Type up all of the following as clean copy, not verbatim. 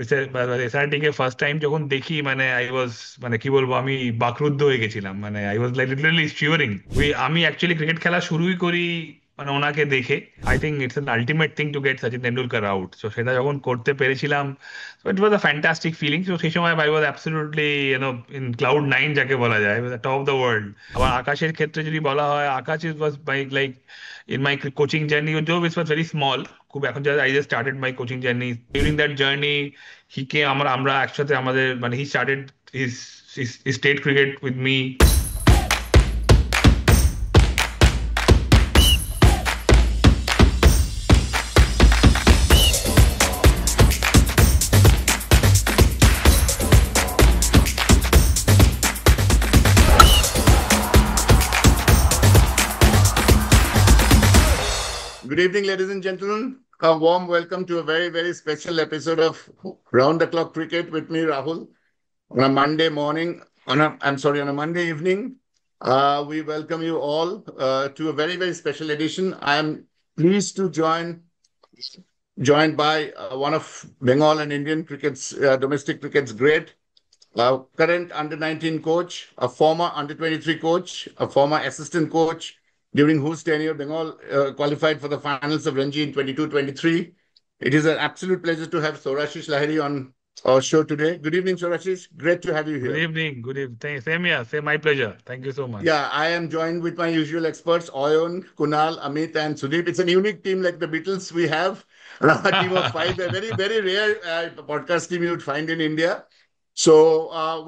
SRT কে first time যখন দেখি মানে আই ওয়াজ মানে কি বলবো আমি বাকরুদ্ধ হয়ে গেছিলাম মানে আই ওয়াজ লাইক লিটারালি শিওরিং। আমি অ্যাকচুয়ালি ক্রিকেট খেলা শুরুই করি মানে ওনাকে দেখে। I think it's an ultimate thing to get Sachin Tendulkar out, তো সেটা যখন করতে পেরেছিলাম ইট ওয়াজ আ ফ্যান্টাস্টিক ফিলিং। তো সেই সময় I was absolutely in cloud nine যাকে বলা যায়, টপ অফ দ্য ওয়ার্ল্ড। আবার আকাশের ক্ষেত্রে যদি বলা হয়, Akash is was my like in my coaching journey, though it was very small, খুব এখন just I just started my coaching journey. During that journey, he came আমরা একসাথে আমাদের মানে he started his state cricket with me. Good evening, ladies and gentlemen. A warm welcome to a very, very special episode of Round the Clock Cricket with me, Rahul. On a Monday morning, on a Monday evening, we welcome you all to a very, very special edition. I am pleased to joined by one of Bengal and Indian cricket's domestic cricket's great, current under-19 coach, a former under-23 coach, a former assistant coach, during whose tenure Bengal qualified for the finals of Ranji in 22-23. It is an absolute pleasure to have Saurashish Lahiri on our show today. Good evening, Saurashish. Great to have you Good here. evening, good evening. Same here, same, my pleasure. Thank you so much. Yeah, I am joined with my usual experts, Oyon, Kunal, Amit, and Sudeep. It's a unique team like the Beatles we have. A team of five, a very, very rare podcast team you would find in India. So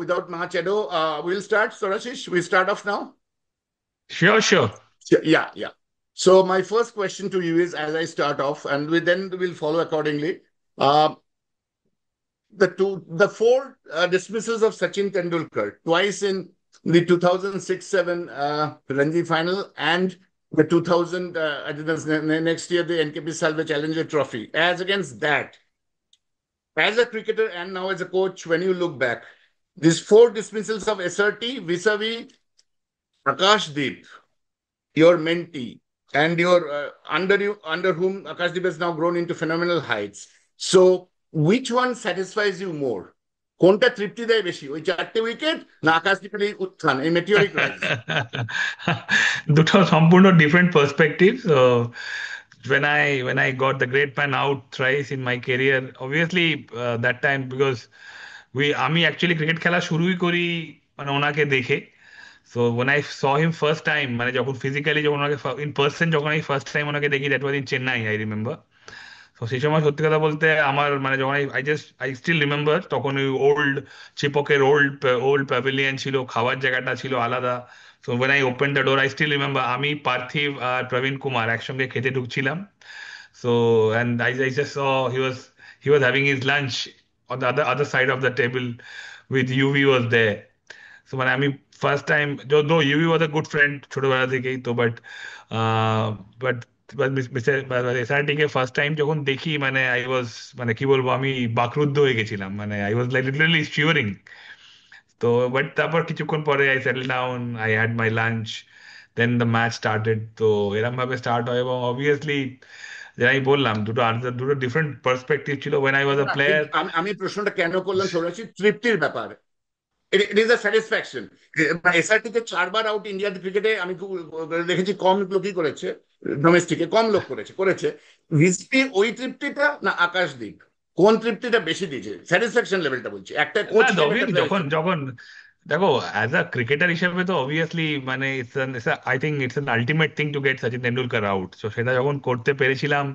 without much ado, we'll start. Saurashish, we start off now? Sure. Yeah. So my first question to you is, as I start off, and then we'll follow accordingly. The four dismissals of Sachin Tendulkar, twice in the 2006-7 Ranji final and the 2000, next year, the NKP Salve Challenger Trophy. As against that, as a cricketer and now as a coach, when you look back, these four dismissals of SRT vis-a-vis Akashdeep, your mentee, and your under whom Akashdeep has now grown into phenomenal heights. So, which one satisfies you more? কোনটা তৃপ্তি দেয় বেশি, ওই 4টে wicket না আকাশদীপের এই উত্থান, এই মেটিওরিক rise? দুটো সম্পূর্ণ different perspective. when I got the great man out thrice in my career, obviously that time because আমি অ্যাকচুয়ালি ক্রিকেট খেলা শুরুই করি মানে ওনাকে দেখে। So when I saw him first time, মানে যখন ফিজিক্যালি যখন ওনাকে ইন পার্সন যখন আমি ফার্স্ট টাইম ওনাকে দেখি, that was in Chennai, I remember. তো সেই সময় সত্যি কথা বলতে আমার মানে যখন আই স্টিল রিমেম্বার, তখন ওই ওল্ড চিপকের ওল্ড প্যাভিলিয়ন ছিল, খাওয়ার জায়গাটা ছিল আলাদা। So when I open the door, I still remember আমি, পার্থিব আর প্রবীণ কুমার একসঙ্গে খেতে ঢুকছিলাম। So and I just saw he was having his lunch on the other side of the table with Yuvi was there. So মানে আমি first time, though Yuvi was a good friend ছোটবেলা থেকেই তো, বাট এসআরটি কে ফার্স্ট টাইম যখন দেখি মানে I ওয়াজ মানে কি বলবো আমি বাকরুদ্ধ হয়ে গেছিলাম মানে I was like literally shivering. তো বাট তারপর কিছুক্ষণ পরে I settle down, I had my lunch, then the match started. তো এরম ভাবে স্টার্ট হয় এবং অবভিয়াসলি যেটা আমি বললাম, দুটো ডিফারেন্ট পার্সপেক্টিভ ছিল when I was a player. আমি প্রশ্নটা কেন করলাম সৌরাশি, তৃপ্তির ব্যাপার। It is a satisfaction. এসআরটিতে 4বার আউট ইন্ডিয়ান ক্রিকেটে আমি দেখেছি, কম লোকই করেছে, ডোমেস্টিকে কম লোক করেছে। ভিসপি ওই তৃপ্তিটা না আকাশদ্বীপ, কোন তৃপ্তিটা বেশি দিয়েছে? স্যাটিসফ্যাকশন লেভেলটা বলছি, একটা কোচ যখন যখন দেখো অ্যাজ আ ক্রিকেটার হিসেবে তো অবভিয়াসলি মানে I think it's an ultimate thing to get Sachin Tendulkar out, তো সেটা যখন করতে পেরেছিলাম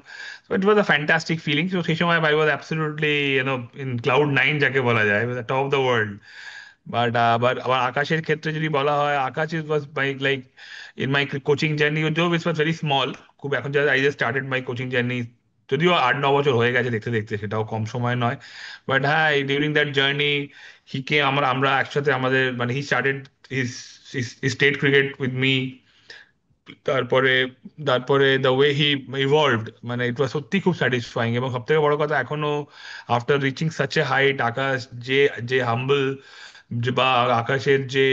ইট ওয়াজ আ ফ্যান্টাস্টিক ফিলিং। তো সেই সময় I was absolutely in cloud nine যাকে বলা যায়, টপ অফ দ্য ওয়ার্ল্ড। আবার আকাশের ক্ষেত্রে যদি বলা হয়, Akash is was my like in my coaching journey, though it was very small, খুব এখন I just started my coaching journey, যদিও 8-9 বছর হয়ে গেছে দেখতে দেখতে, সেটাও কম সময় নয়। বাট হ্যাঁ, ডিউরিং দ্যাট জার্নি আমরা একসাথে আমাদের মানে he started his state cricket with me. তারপরে তারপরে দ্য ওয়ে হি ইভলভড, মানে ইট ওয়াজ সত্যি খুব স্যাটিসফাইং। এবং সব থেকে বড় কথা, এখনো after reaching such a height, Akash যে যে হাম্বল, বা আকাশের যে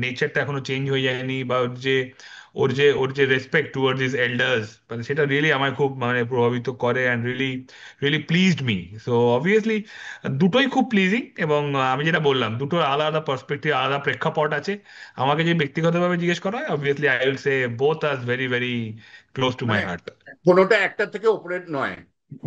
নেচারটা এখনো চেঞ্জ হয়ে যায়নি, বা যে ওর যে রেসপেক্ট টুয়ার্ড দিস এল্ডার্স, মানে সেটা রিয়েলি আমায় খুব মানে প্রভাবিত করে, and really really pleased me. So obviously দুটোই খুব প্লিজিং, এবং আমি যেটা বললাম দুটোর আলাদা আলাদা পার্সপেক্টিভ, আলাদা প্রেক্ষাপট আছে। আমাকে যে ব্যক্তিগতভাবে জিজ্ঞেস করা হয়, obviously I will say both are very very close to my মানে হার্ট। কোনোটা একটা থেকে ওপরে নয়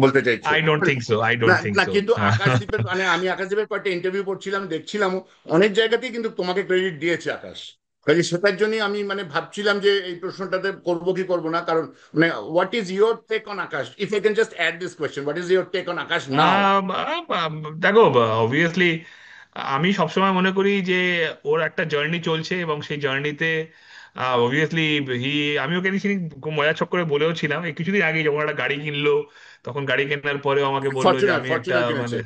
বলতে চাইছো? I don't think so, I না ডোন্ট থিঙ্ক না, সো। কিন্তু আকাশদীপের মানে আমি আকাশদীপের কয়েকটা ইন্টারভিউ পড়ছিলাম, দেখছিলাম অনেক জায়গাতেই কিন্তু তোমাকে ক্রেডিট দিয়েছে আকাশ। কাজে সেটার জন্যই আমি মানে ভাবছিলাম যে এই প্রশ্নটাতে করবো কি করবো না, কারণ মানে what is your take on Akash, if I can just add this question, what is your take on Akash now? Um, দেখো, অবভিয়াসলি আমি সবসময় মনে করি যে ওর একটা জার্নি চলছে, এবং সেই জার্নিতে অবভিয়াসলি হি, আমি ওকে নিয়ে খুব মজা ছক করে বলেও ছিলাম এই কিছুদিন আগে, যখন একটা গাড়ি কিনলো, তখন গাড়ি কেনার পরেও আমাকে বললো যে ফরচুনার আমি একটা ফরচুনার মানে কিনেছে।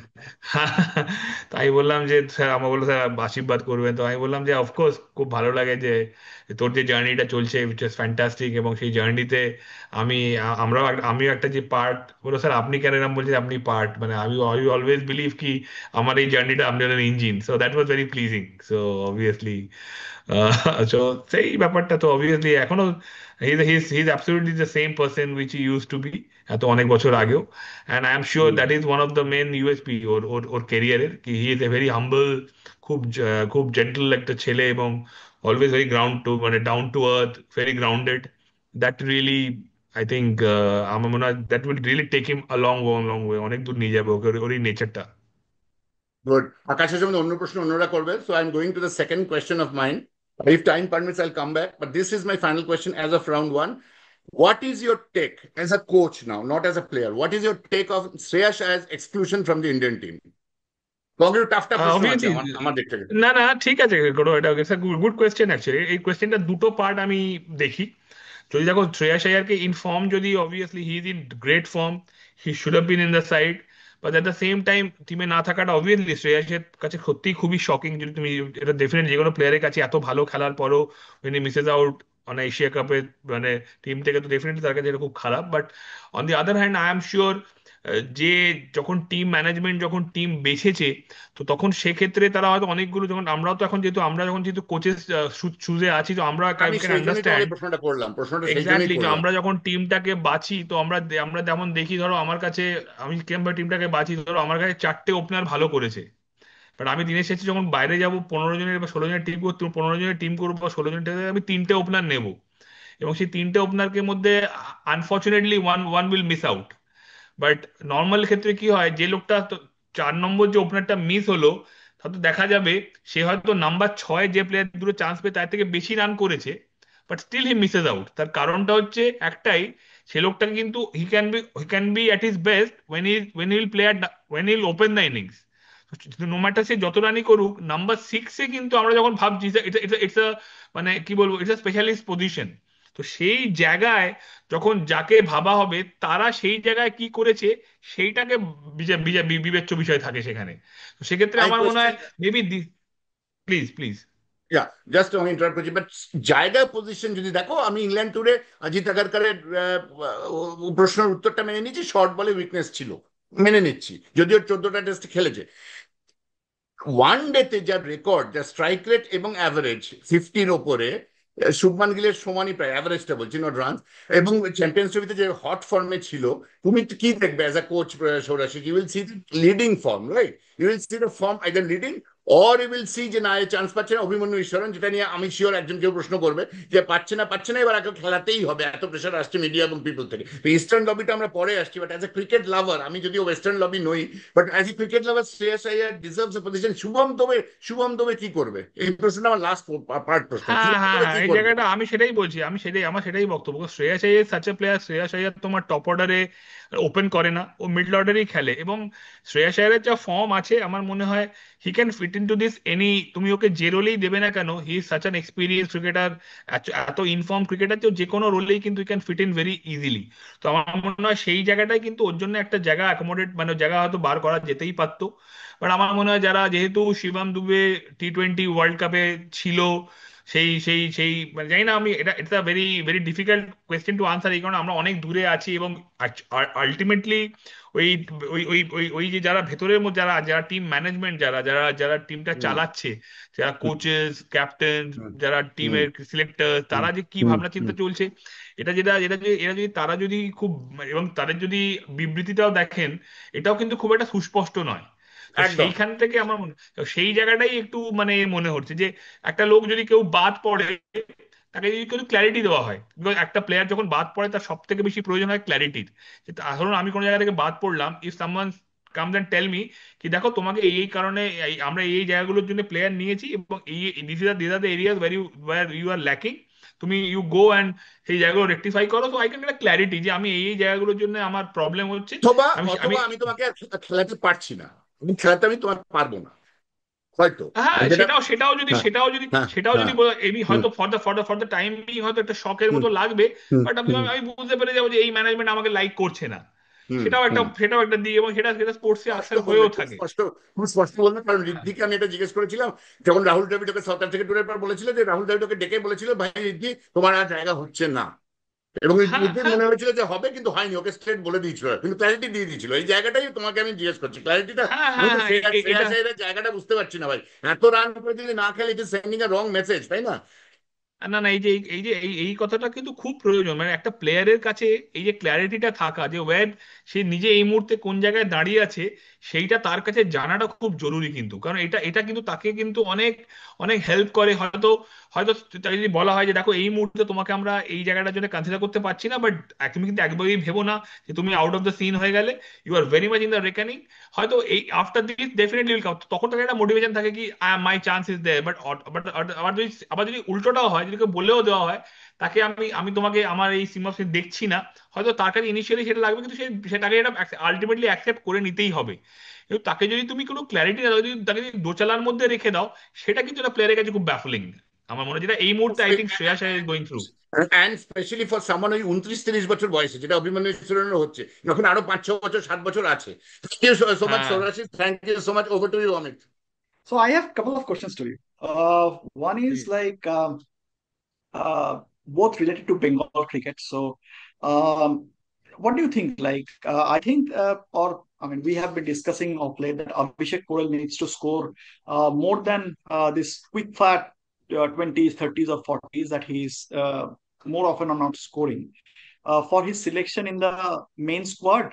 তাই বললাম যে স্যার, আমাকে বললো স্যার আশীর্বাদ করবেন, তো আমি বললাম যে অফকোর্স খুব ভালো লাগে যে তোর যে জার্নিটা চলছে উইচ ইজ ফ্যান্টাস্টিক, এবং সেই জার্নিতে আমি আমিও একটা যে পার্ট। বলো স্যার আপনি কেন এরকম বলছেন, আপনি পার্ট, মানে আমি আই অলওয়েজ বিলিভ কি আমার এই জার্নিটা আপনার engine, so that was very pleasing. So obviously so সেই ব্যাপারটা তো অবভিয়াসলি এখনো he is absolutely the same person which he use to be এত অনেক বছর আগেও। And I am sure that is one of the main USP ওর ওর ওর ক্যারিয়ারের, কি হি ইজ এ ভেরি হাম্বল, খুব জেন্টল একটা ছেলে, এবং অলওয়েজ ভেরি গ্রাউন্ড টু মানে down to earth, very grounded. That really I think আমার মনে হয় that will really take him a long long way, অনেক দূর নিয়ে যাবে ওকে ওর এই নেচারটা। গুড। আকাশের জন্য অন্য প্রশ্ন অন্যরা করবে, so I am going to the second question of mind. If time permits I'll come back, but this is my final question as of round one. What is your take as a coach now, not as a player? What is your take of Shreyas Iyer's exclusion from the Indian team? তোমাকে একটু tough tough প্রশ্ন আছে obviously, আমার দিক থেকে। না না ঠিক আছে, কোনো এটা গুড কোয়েশ্চেন অ্যাকচুয়ালি। এই কোয়েশ্চেনটা দুটো পার্ট আমি দেখি। যদি দেখো শ্রেয়াস আয়ারকে ইন ফর্ম, যদি obviously he is in great form, he should have been in the side, but at the same time টিমে না থাকাটা অবভিয়াসলি শ্রেয়াসের কাছে সত্যিই খুবই শকিং। যদি তুমি এটা ডেফিনেটলি যে কোনো প্লেয়ারের কাছে এত ভালো খেলার পরও when he মিসেস আউট মানে এশিয়া কাপে মানে টিম থেকে, তো ডেফিনেটলি তার কাছে এটা খুব খারাপ। But on the other hand I am sure যে যখন টিম ম্যানেজমেন্ট যখন টিম বেছেছে, তো তখন সেক্ষেত্রে তারা হয়তো অনেকগুলো, যখন আমরাও তো এখন যেহেতু আমরা যখন যেহেতু কোচেস শুজে আছি, তো আমরা আমি ক্যান সেই জন্যই তোমাকে আন্ডারস্ট্যান্ড প্রশ্নটা করলাম, প্রশ্নটা সেই জন্যই এক্স্যাক্টলি যে করলাম। আমরা যখন টিমটাকে বাছি, তো আমরা যেমন দেখি, ধরো আমার কাছে, আমি কিভাবে টিমটাকে বাছি, ধরো আমার কাছে চারটে ওপেনার ভালো করেছে, বাট আমি দিনের শেষে যখন বাইরে যাব 15 জনের বা 16 জনের টিম করতে, 15 জনের টিম করবো বা 16 জনের, আমি তিনটে ওপেনার নেব, এবং সেই তিনটে ওপেনারকে মধ্যে unfortunately one one will miss out. But normal ক্ষেত্রে কি হয়, যে লোকটা 4 নম্বর যে ওপেনারটা মিস হলো, তা তো দেখা যাবে সে হয়তো নাম্বার 6 যে প্লেয়ার দুটো চান্স পেয়ে তার থেকে বেশি রান করেছে, but still he misses out. তার কারণটা হচ্ছে একটাই, সে লোকটাকে কিন্তু he can be at his best when he'll play when he'll open the innings. No matter সে যত রানই করুক, নাম্বার 6-এ কিন্তু আমরা যখন ভাবছি ইটস মানে কি বলবো, ইটস আ স্পেশালিস্ট পজিশন। তো সেই জায়গায় যখন যাকে ভাবা হবে, তারা সেই জায়গায় কি করেছে সেইটাকে বিবেচ্য বিষয় থাকে সেখানে। তো সেক্ষেত্রে মাই আমার মনে হয় question, maybe, please please. Yeah, just আমি ইন্টারাপ্ট করছি, বাট জায়গা পজিশন যদি দেখো, আমি ইংল্যান্ড ট্যুরে অজিত আগারকারের প্রশ্নের উত্তরটা মেনে নিচ্ছি, শর্ট বলে উইকনেস ছিল, মেনে নিচ্ছি, যদিও 14টা টেস্ট খেলেছে। ওয়ান ডেতে যার রেকর্ড, যার স্ট্রাইক রেট এবং অ্যাভারেজ 50-র ওপরে, শুভমান গিলের সমানই প্রায়, অ্যাভারেজটা বলছি নট রান, এবং চ্যাম্পিয়ন্স ট্রফিতে যে হট ফর্মে ছিল, তুমি কি দেখবে as a coach Saurashis? You will see leading form, right? You will see the form either leading, or you will see যে না, এ চান্স পাচ্ছে না, অভিমন্যু ঈশ্বরন, যেটা নিয়ে আমি শিওর একজন কেউ প্রশ্ন করবে যে পাচ্ছে না, এবার একে খেলাতেই হবে, এত প্রেশার আসছে মিডিয়া এবং পিপল থেকে। তো ইস্টার্ন লবিটা আমরা পরে আসছি, but as a cricket lover, আমি যদিও ওয়েস্টার্ন লবি নই, but as a cricket lover Shreyas Iyer deserves a position. Shubham Dubey কি করবে? এই প্রশ্নটা আমার লাস্ট পার্ট প্রশ্ন, হ্যাঁ শুভম হ্যাঁ দবে হ্যাঁ, কি এই করবে? জায়গাটা আমি সেটাই বলছি, আমার সেটাই বক্তব্য। Shreyas Iyer such a player, Shreyas Iyer তোমার টপ অর্ডারে ওপেন করে না, ও মিডল অর্ডারেই খেলে, এবং শ্রেয়াস আইয়ারের যা ফর্ম আছে আমার মনে হয় he can fit in to this any, তুমি ওকে যে রোলেই দেবে না কেন, he is such an experience cricketer, এত ইনফর্ম ক্রিকেটার, যে কোনো রোলেই কিন্তু can fit in very easily. তো আমার মনে হয় সেই জায়গাটাই কিন্তু ওর জন্য একটা জায়গা অ্যাকোমোডেট, মানে জায়গা হয়তো বার করা যেতেই পারতো। বাট আমার মনে হয় যারা, যেহেতু শিবম দুবে T20 ওয়ার্ল্ড কাপে ছিল, সেই মানে জানি না, আমি এটা এটা very very difficult question to answer, এই কারণে আমরা অনেক দূরে আছি। এবং আলটিমেটলি ওই ওই যে যারা ভেতরের মধ্যে, যারা যারা টিম ম্যানেজমেন্ট, যারা যারা যারা টিমটা হুম, চালাচ্ছে, যারা হুম, কোচেস, ক্যাপ্টেন, হুম, যারা হুম, টিমের সিলেক্টর, হুম, তারা যে কি হুম, ভাবনা চিন্তা হুম, চলছে, এটা যেটা যেটা যে এরা যদি, তারা যদি খুব, এবং তাদের যদি বিবৃতিটাও দেখেন, এটাও কিন্তু খুব একটা সুস্পষ্ট নয়। তো একদম। সেইখান থেকে আমার মনে, তো সেই জায়গাটাই একটু মানে মনে হচ্ছে যে একটা লোক যদি কেউ বাদ পড়ে, তাকে যদি একটু ক্ল্যারিটি দেওয়া হয়, বিকজ একটা প্লেয়ার যখন বাদ পড়ে তার সব থেকে বেশি প্রয়োজন হয় ক্ল্যারিটির। ধরুন আমি কোনো জায়গা থেকে বাদ পড়লাম, if someone comes and tell me কি দেখো তোমাকে এই এই কারণে আমরা এই জায়গাগুলোর জন্য প্লেয়ার নিয়েছি, এবং এই this are the areas where you are lacking, তুমি ইউ গো অ্যান্ড সেই জায়গাগুলো রেকটিফাই করো, তো আই ক্যান গেট ক্ল্যারিটি যে আমি এই এই জায়গাগুলোর জন্য আমার প্রবলেম হচ্ছে। অথবা আমি অথবা আমি তোমাকে আর খেলাতে পারছি না, খেলাতে আমি তোমাকে পারবো না, হয়তো। হ্যাঁ, মানে যেটা, সেটাও যদি হ্যাঁ, সেটাও যদি হ্যাঁ, সেটাও যদি হ্যাঁ, এমনি হুম, হয়তো ফর দ্য টাইম বিং হয়তো একটা শখের হুম, মতো লাগবে, হুম, বাট আমি হুম, আমি বুঝতে পেরে যাবো যে এই ম্যানেজমেন্ট আমাকে লাইক করছে না। হুম, সেটাও একটা হুম। দিক, এবং সেটা সেটা স্পোর্টসে স্পষ্ট আকসেপ্ট বললে, হয়েও খুব থাকে। স্পষ্ট, খুব স্পষ্ট বললে। কারণ হ্যাঁ, রিদ্ধিকে আমি এটা জিজ্ঞেস করেছিলাম যখন রাহুল দ্রাবিড় ওকে সাউথ আফ্রিকা ট্যুরের পর বলেছিল, যে রাহুল দ্রাবিড় ওকে ডেকে বলেছিল, ভাই রিদ্ধি তোমার আর জায়গা হচ্ছে না। এবং হ্যাঁ, রিদ্ধির হ্যাঁ, মনে হয়েছিল যে হবে, কিন্তু হয়নি, ওকে স্ট্রেট বলে দিয়েছিল, কিন্তু ক্ল্যারিটি দিয়ে দিয়েছিল। এই জায়গাটাই তোমাকে আমি জিজ্ঞেস করছি, ক্ল্যারিটিটা। হ্যাঁ, আমি হ্যাঁ, তো হ্যাঁ, শ্রেয়াস এটা আইয়ারের জায়গাটা বুঝতে পারছি না ভাই। এত রান করে যদি না খেলে, it is sending a wrong message, তাই না? না, না, এই কথাটা কিন্তু খুব প্রয়োজন, মানে একটা প্লেয়ারের কাছে এই যে ক্ল্যারিটিটা থাকা, যে ওয়ের সে নিজে এই মুহূর্তে কোন জায়গায় দাঁড়িয়ে আছে, সেইটা তার কাছে জানাটা খুব জরুরি কিন্তু, কারণ এটা এটা কিন্তু তাকে কিন্তু অনেক অনেক হেল্প করে। হয়তো হয়তো তাকে যদি বলা হয় যে দেখো এই মুহূর্তে তোমাকে আমরা এই জায়গাটার জন্য কনসিডার করতে পারছি না, বাট তুমি কিন্তু একবারই ভেবো না যে তুমি আউট অফ দ্য সিন হয়ে গেলে, you are very much in the reckoning. হয়তো এই after this definitely will come, তখন তাকে একটা মোটিভেশন থাকে কি my chance is there. But আবার যদি উল্টোটাও হয়, যদি কেউ বলেও দেওয়া হয় তাকে, আমি আমি তোমাকে আমার এই সীমা দেখছি না, হয়তো তার কাছে ইনিশিয়ালি সেটা লাগবে, কিন্তু সেটাকে এটা আলটিমেটলি অ্যাকসেপ্ট করে নিতেই হবে। কিন্তু তাকে যদি তুমি কোনো ক্ল্যারিটি না দাও, যদি তাকে যদি দোচালার মধ্যে রেখে দাও, সেটা কিন্তু একটা প্লেয়ারের কাছে খুব ব্যাফলিং। আমার মনে হয় যেটা এই মুহূর্তে I think Shreyas Iyer is going through. And specially for someone ওই 29-30 বছর বয়সে, যেটা অভিমন্যু ঈশ্বরেরও হচ্ছে, যখন আরো 5-6 বছর 7 বছর আছে। থ্যাংক ইউ সো মাচ হ্যাঁ, Saurashis, thank you so much, over to you Amit. So I have a couple of questions to you. One is please. like both related to Bengal cricket. So, what do you think? Like, I think, or I mean, we have been discussing of late that Abhishek Porel needs to score more than this quick fat 20s, 30s, or 40s that he's more often or not scoring for his selection in the main squad.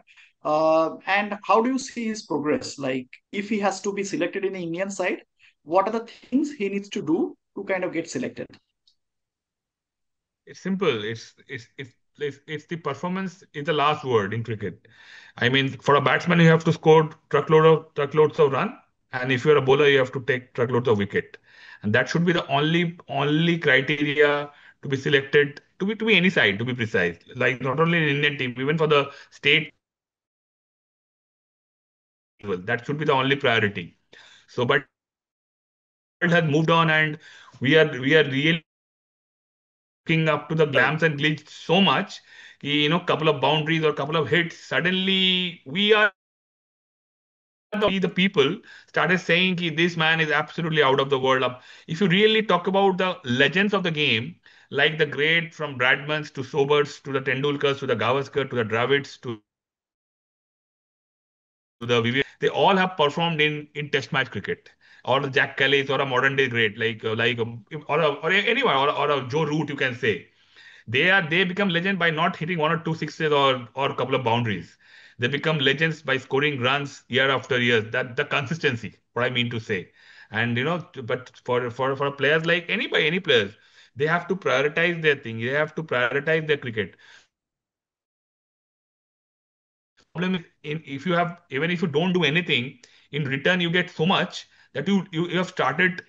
And how do you see his progress? Like, if he has to be selected in the Indian side, what are the things he needs to do to kind of get selected? It's simple. It's the performance is the last word in cricket. I mean, for a batsman, you have to score truckloads of run, and if you're a bowler, you have to take truckloads of wicket, and that should be the only criteria to be selected, to be any side, to be precise. Like not only in Indian team, even for the state level, that should be the only priority. So, but world has moved on, and we are really looking up to the Correct. glams and glitch so much, couple of boundaries or couple of hits, suddenly we are the people started saying ki this man is absolutely out of the world. If you really talk about the legends of the game, like the great from Bradmans to Sobers to the Tendulkars to the Gavaskar to the Dravids to the Vivian, they all have performed in Test match cricket. Or the Jack Kelly's, or a modern day great or anyone, or a Joe Root, you can say. They become legend by not hitting one or two sixes or a couple of boundaries. They become legends by scoring runs year after year. That the consistency, what I mean to say. And but for players like any players, they have to prioritize their thing. They have to prioritize their cricket. Problem is, if you have, even if you don't do anything in return, you get so much that you have started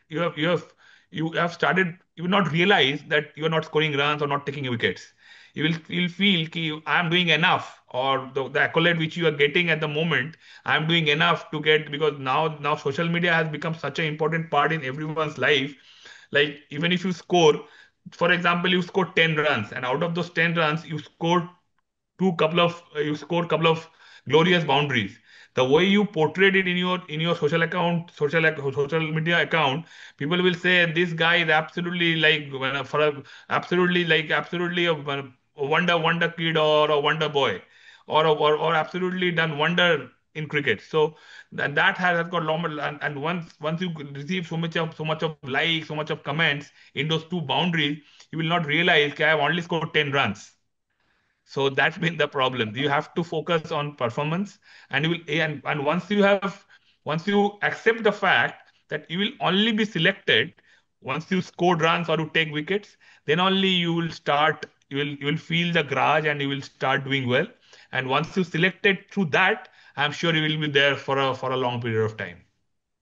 you will not realize that you are not scoring runs or not taking wickets. You will feel ki I am doing enough, or the accolade which you are getting at the moment, I am doing enough to get, because now social media has become such an important part in everyone's life. Like even if you score, for example, you score 10 runs, and out of those 10 runs you score couple of glorious boundaries. the way you portrayed it in your social account, social media account, people will say this guy is absolutely like absolutely a wonder kid or a wonder boy, or absolutely done wonder in cricket. So that has got long, and once you receive so much of likes, so much of comments in those two boundaries, you will not realize that I have only scored 10 runs. So that's been the problem. You have to focus on performance, and you will, and once you accept the fact that you will only be selected once you score runs or you take wickets, then only you will feel the grudge and you will start doing well. And once you selected through that, I'm sure you will be there for a long period of time.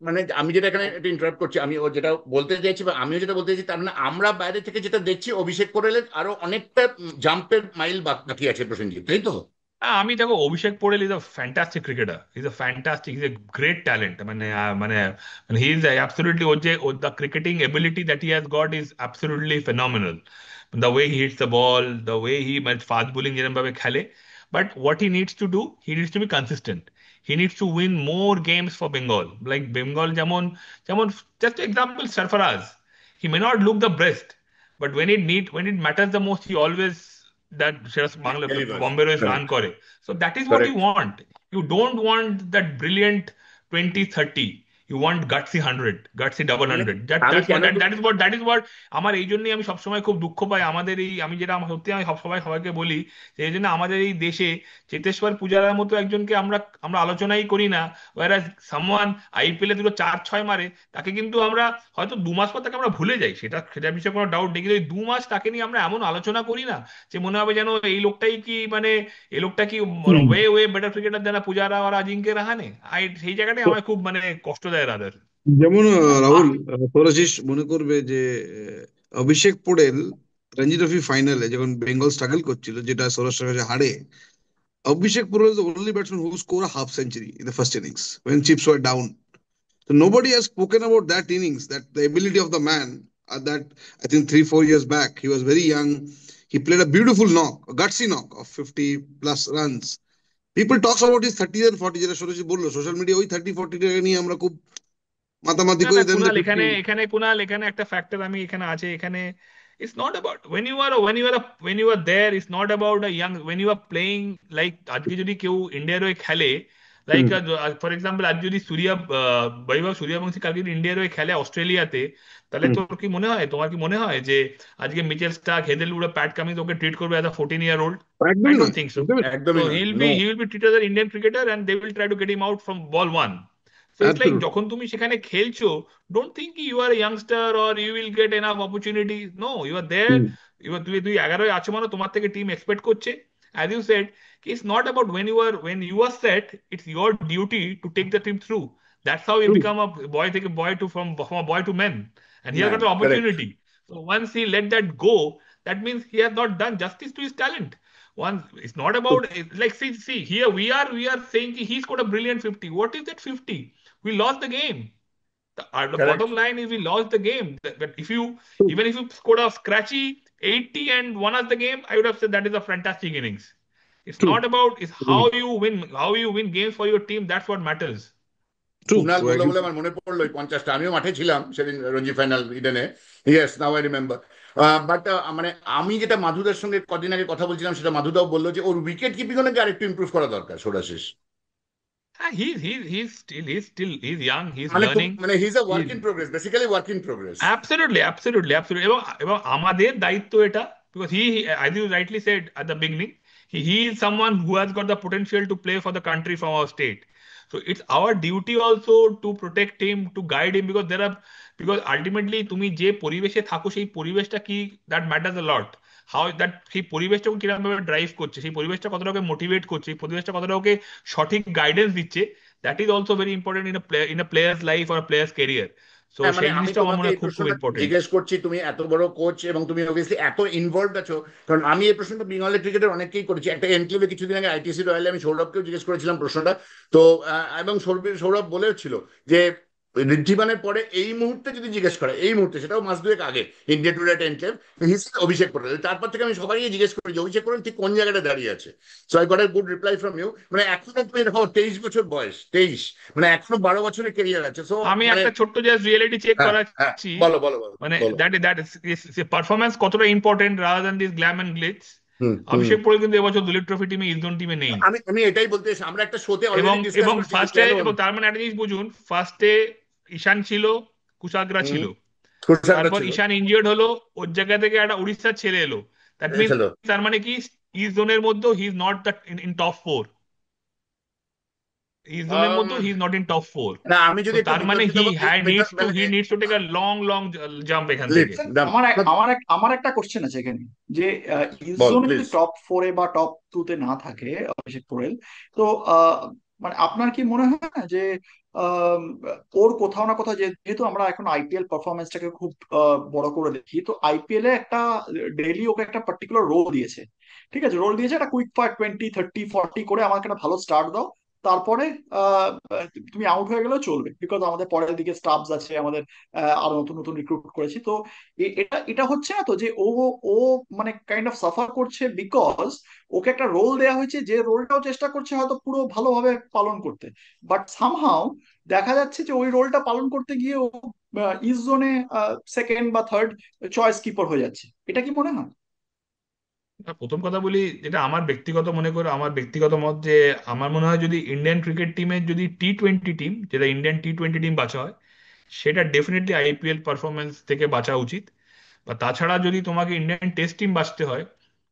মানে আমি যেটা এখানে একটু interrupt করছি, আমি ও যেটা বলতে চাইছি বা আমিও যেটা বলতে চাইছি, তার মানে আমরা বাইরে থেকে যেটা দেখছি অভিষেক কোরেলের আরো অনেকটা জাম্পের মাইল বাকি আছে প্রসেনজিৎ, তাই তো? আমি দেখো Abhishek Porel is a fantastic cricketer, is a fantastic, is a great talent, মানে হি ইজ অ্যাবসলিউটলি, ওর the cricketing ability that he has got is absolutely phenomenal, the way he hits the ball, the way he মানে fast bowling যেরকম ভাবে খেলে, but what he needs to do, he needs to be consistent, he needs to win more games for Bengal, like Bengal যেমন যেমন just example Sarfaraz, he may not look the best, but when it matters the most, he always that সেটা Bangla Delivers. Bombay রয়েস run Correct. করে. So that is what you Correct. want. You don't want that brilliant 20-30. You want gutsy 100, gutsy double মানে 100. That আমি that's what কেন that is what আমার এই জন্যই আমি সবসময় খুব দুঃখ পাই আমাদের এই, আমি যেটা আমার সত্যি আমি সবাইকে বলি যে এই জন্য আমাদের এই দেশে চেতেশ্বর পূজারার মতো একজনকে আমরা আমরা আলোচনাই করি না, whereas someone আইপিএল এ দুটো 4-6 মারে, তাকে কিন্তু আমরা হয়তো 2 মাস পর তাকে আমরা ভুলে যাই, সেটা বিষয়ে কোনো ডাউট নেই, কিন্তু এই 2 মাস তাকে নিয়ে আমরা এমন আলোচনা করি না যে মনে হবে যেন এই লোকটাই কি মানে এই লোকটা কি ওয়ে ওয়ে বেটার ক্রিকেটার দেন পূজারা আর আজিঙ্কে রাহানে। সেই জায়গাটাই আমার খুব মানে কষ্ট দেয় রাদার। যেমন রাহুল, সৌরাশিস মনে করবে যে অভিষেক পোড়েল রঞ্জি ট্রফি ফাইনালে যখন বেঙ্গল স্ট্রাগল করছিল, যেটা সৌরাষ্ট্রের কাছে হারে, Abhishek Purwal is the only batsman who scored a half century in the first innings when chips were down. So nobody has spoken about that innings, that the ability of the man. That I think 3-4 years back, he was very young. He played a beautiful knock, a gutsy knock of 50 plus runs. People talks about his 30s and 40s. যেটা সৌরজিৎ বললো, social media ওই 30-40 টাকা নিয়ে আমরা খুব মাতামাতি না করে না দেন কুনাল, এখানে একটা ফ্যাক্টর আমি এখানে আছে এখানে, it's not about when you are there, it's not about a young, when you are playing like আজকে যদি কেউ ইন্ডিয়ার হয়ে খেলে, লাইক ফর এক্সাম্পল আজ যদি বৈভব সূর্যবংশী কালকে যদি ইন্ডিয়ার হয়ে খেলে অস্ট্রেলিয়াতে, তাহলে তোমার কি মনে হয় যে আজকে Mitchell Starc, Hazlewood, Pat Cummins ওকে ট্রিট করবে অ্যাজ আ 14-year-old? I একদমই don't নয়, think so. একদমই একদমই So নয়, he'll no. be he will be treated as an Indian cricketer and they will try to get him out from ball one. So it's like absolute. যখন তুমি সেখানে খেলছো, don't think you are a youngster or you will get enough opportunity. No, you are there. তুই 11 আছো মানে তোমার থেকে team expect করছে। As you said, it's not about when you are set, it's your duty to take the team through. That's how you become a boy, take a boy to from a boy to men. And he has man, got an correct. opportunity. So once he let that go, that means he has not done justice to his talent. One, it's not about like see here we are saying he scored a brilliant 50. What is that 50? We lost the game. The correct. bottom line is we lost the game. But even if you scored a scratchy 80 and won us the game, I would have said that is a fantastic innings. It's true, not about, it's how you win games for your team. That's what matters. True. Kunal বললো বলে আমার মনে পড়লো ওই 50টা, আমিও মাঠে ছিলাম সেদিন রঞ্জি ফাইনাল ইডেনে। Yes, now I remember. But মানে আমি যেটা মাধুদার সঙ্গে কদিন আগে কথা বলছিলাম, সেটা মাধুদাও বললো যে ওর উইকেট কিপিং নাকি আরেকটু ইমপ্রুভ করা দরকার ষোড়াশিস। He's young. He's মানে খুব learning. মানে he is a work He's in progress, basically work in progress. absolutely এবং আমাদের দায়িত্ব এটা, because as you rightly said at the beginning, he is someone who has got the potential to play for the country from our state. So it's our duty also to protect him, to guide him, because ultimately তুমি যে পরিবেশে থাকো সেই পরিবেশটা কি, that matters a lot. সেই পরিবেশটাকে কিরকম ভাবে ড্রাইভ করছে, সেই পরিবেশটা কতটা ওকে মোটিভেট করছে, সেই পরিবেশটা কতটা ওকে সঠিক গাইডেন্স দিচ্ছে, that is also very important in a players life or players career. So হ্যাঁ, মানে সেই আমি জিনিসটা আমার তোমাকে মনে এই হয় খুব খুব প্রশ্নটা ইম্পর্টেন্ট। জিজ্ঞেস করছি, তুমি এত বড় কোচ এবং তুমি অবভিয়াসলি এত ইনভলভ আছো, কারণ আমি এই প্রশ্নটা বেঙ্গলের ক্রিকেটের অনেককেই করেছি। একটা এনক্লেভে কিছুদিন আগে আইটিসি রয়্যালে আমি সৌরভকেও জিজ্ঞেস করেছিলাম প্রশ্নটা। তো এবং সৌরভ বলেও ছিল যে ঋদ্ধিমানের পরে এই মুহূর্তে যদি জিজ্ঞেস করে, এই মুহূর্তে, সেটাও মাস দুয়েক আগে, ইন্ডিয়া টুডে এনক্লেভ, হিস অভিষেক পটেল। তারপর থেকে আমি সবাইকে জিজ্ঞেস করি যে অভিষেক পটেল ঠিক কোন জায়গাটা দাঁড়িয়ে আছে। So I got a good reply from you. মানে এখনো তুমি দেখো 23 বছর বয়স, 23, মানে এখনো 12 বছরের কেরিয়ার আছে। সো আমি মানে একটা ছোট্ট জাস্ট রিয়েলিটি চেক হ্যাঁ, হ্যাঁ, করাচ্ছি, বলো বলো বলো মানে বলো। দ্যাট ইজ পারফরমেন্স কতটা important rather than this glam and glitz. Hmm, hmm. Abhishek Porel কিন্তু এবছর দুলীপ ট্রফি টিমে, ইস্টজন টিমে নেই। আমি আমি এটাই বলতে এসেছি, আমরা একটা শোতে এবং অলরেডি ডিসকাস এবং করেছি যে ফার্স্টে, কেন। এবং তার মানে একটা জিনিস বুঝুন, ফার্স্টে ঈশান ছিল, কুশাগ্রা হুম, ছিল, খুশাকরা তারপর ছিল, ঈশান ইনজিয়ার্ড হলো, ওর জায়গা থেকে একটা উড়িষ্যার ছেলে এলো। দ্যাট মিনস, এসেছিল। তার মানে কি, ইস্ট জোনের মধ্যেও he is not that in top 4, east জোনের মধ্যেও he is not in top 4। না, আমি তো যদি একটু তার মানে বিতর্কিত হি হ্যাঁ needs to take a long long jump এখান লিপ, থেকে। আমার একটা কোশ্চেন আছে এখানে, যে ইস্ট বল জোনে যদি প্লিজ। টপ 4-এ বা টপ 2-তে না থাকে অভিষেক পোরেল, তো আহ, মানে আপনার কি মনে হয় না যে আম, ওর কোথাও না কোথাও, যেহেতু আমরা এখন আইপিএল পারফরমেন্সটাকে খুব বড় করে দেখি, তো আইপিএল এ একটা ডেইলি ওকে একটা পার্টিকুলার রোল দিয়েছে, ঠিক আছে, রোল দিয়েছে একটা কুইক ফায়ার 20-30-40 করে আমাকে একটা ভালো স্টার্ট দাও, তারপরে আহ, তুমি আউট হয়ে গেলেও চলবে, বিকজ আমাদের পরের দিকে স্টাফস আছে, আমাদের আরো নতুন নতুন রিক্রুট করেছি। তো এটা এটা হচ্ছে না তো যে ও মানে কাইন্ড অফ সাফার করছে, বিকজ ওকে একটা রোল দেওয়া হয়েছে, যে রোলটাও চেষ্টা করছে হয়তো পুরো ভালোভাবে পালন করতে, বাট সামহাও দেখা যাচ্ছে যে ওই রোলটা পালন করতে গিয়ে ও ইস্ট জোনে সেকেন্ড বা থার্ড চয়েস কিপার হয়ে যাচ্ছে। এটা কি মনে হয়? প্রথম কথা বলি, যেটা আমার ব্যক্তিগত মনে করে, আমার ব্যক্তিগত মত, যে আমার মনে হয় যদি ইন্ডিয়ান ক্রিকেট টিমের যদি টি-20 টিম, যেটা ইন্ডিয়ান টি-20 টিম বাছা হয়, সেটা ডেফিনেটলি আইপিএল পারফরমেন্স থেকে বাঁচা উচিত। বা তাছাড়া যদি তোমাকে ইন্ডিয়ান টেস্ট টিম বাঁচতে হয়,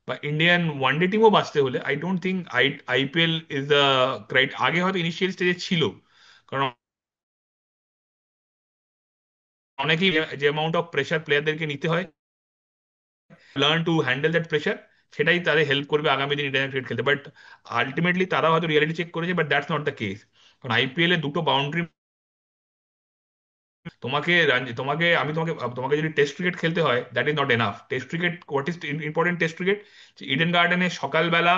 বা ইন্ডিয়ান ওয়ানডে টিমও বাঁচতে হলে, I don't think IPL is the right. আগে হয়তো ইনিশিয়াল স্টেজে ছিল, কারণ অনেকেই যে অ্যামাউন্ট অফ প্রেশার প্লেয়ারদেরকে নিতে হয়, learn to handle that pressure, সেটাই তাদের হেল্প করবে আগামী দিন ইন্ডিয়ান ক্রিকেট খেলতে। বাট আলটিমেটলি তারা হয়তো রিয়ালিটি চেক করেছে, but that's not the case. কারণ আইপিএল এ দুটো বাউন্ডারি, তোমাকে আমি তোমাকে তোমাকে যদি টেস্ট ক্রিকেট খেলতে হয়, that is not enough. Test cricket, what is important test cricket, Eden গার্ডেনে সকালবেলা,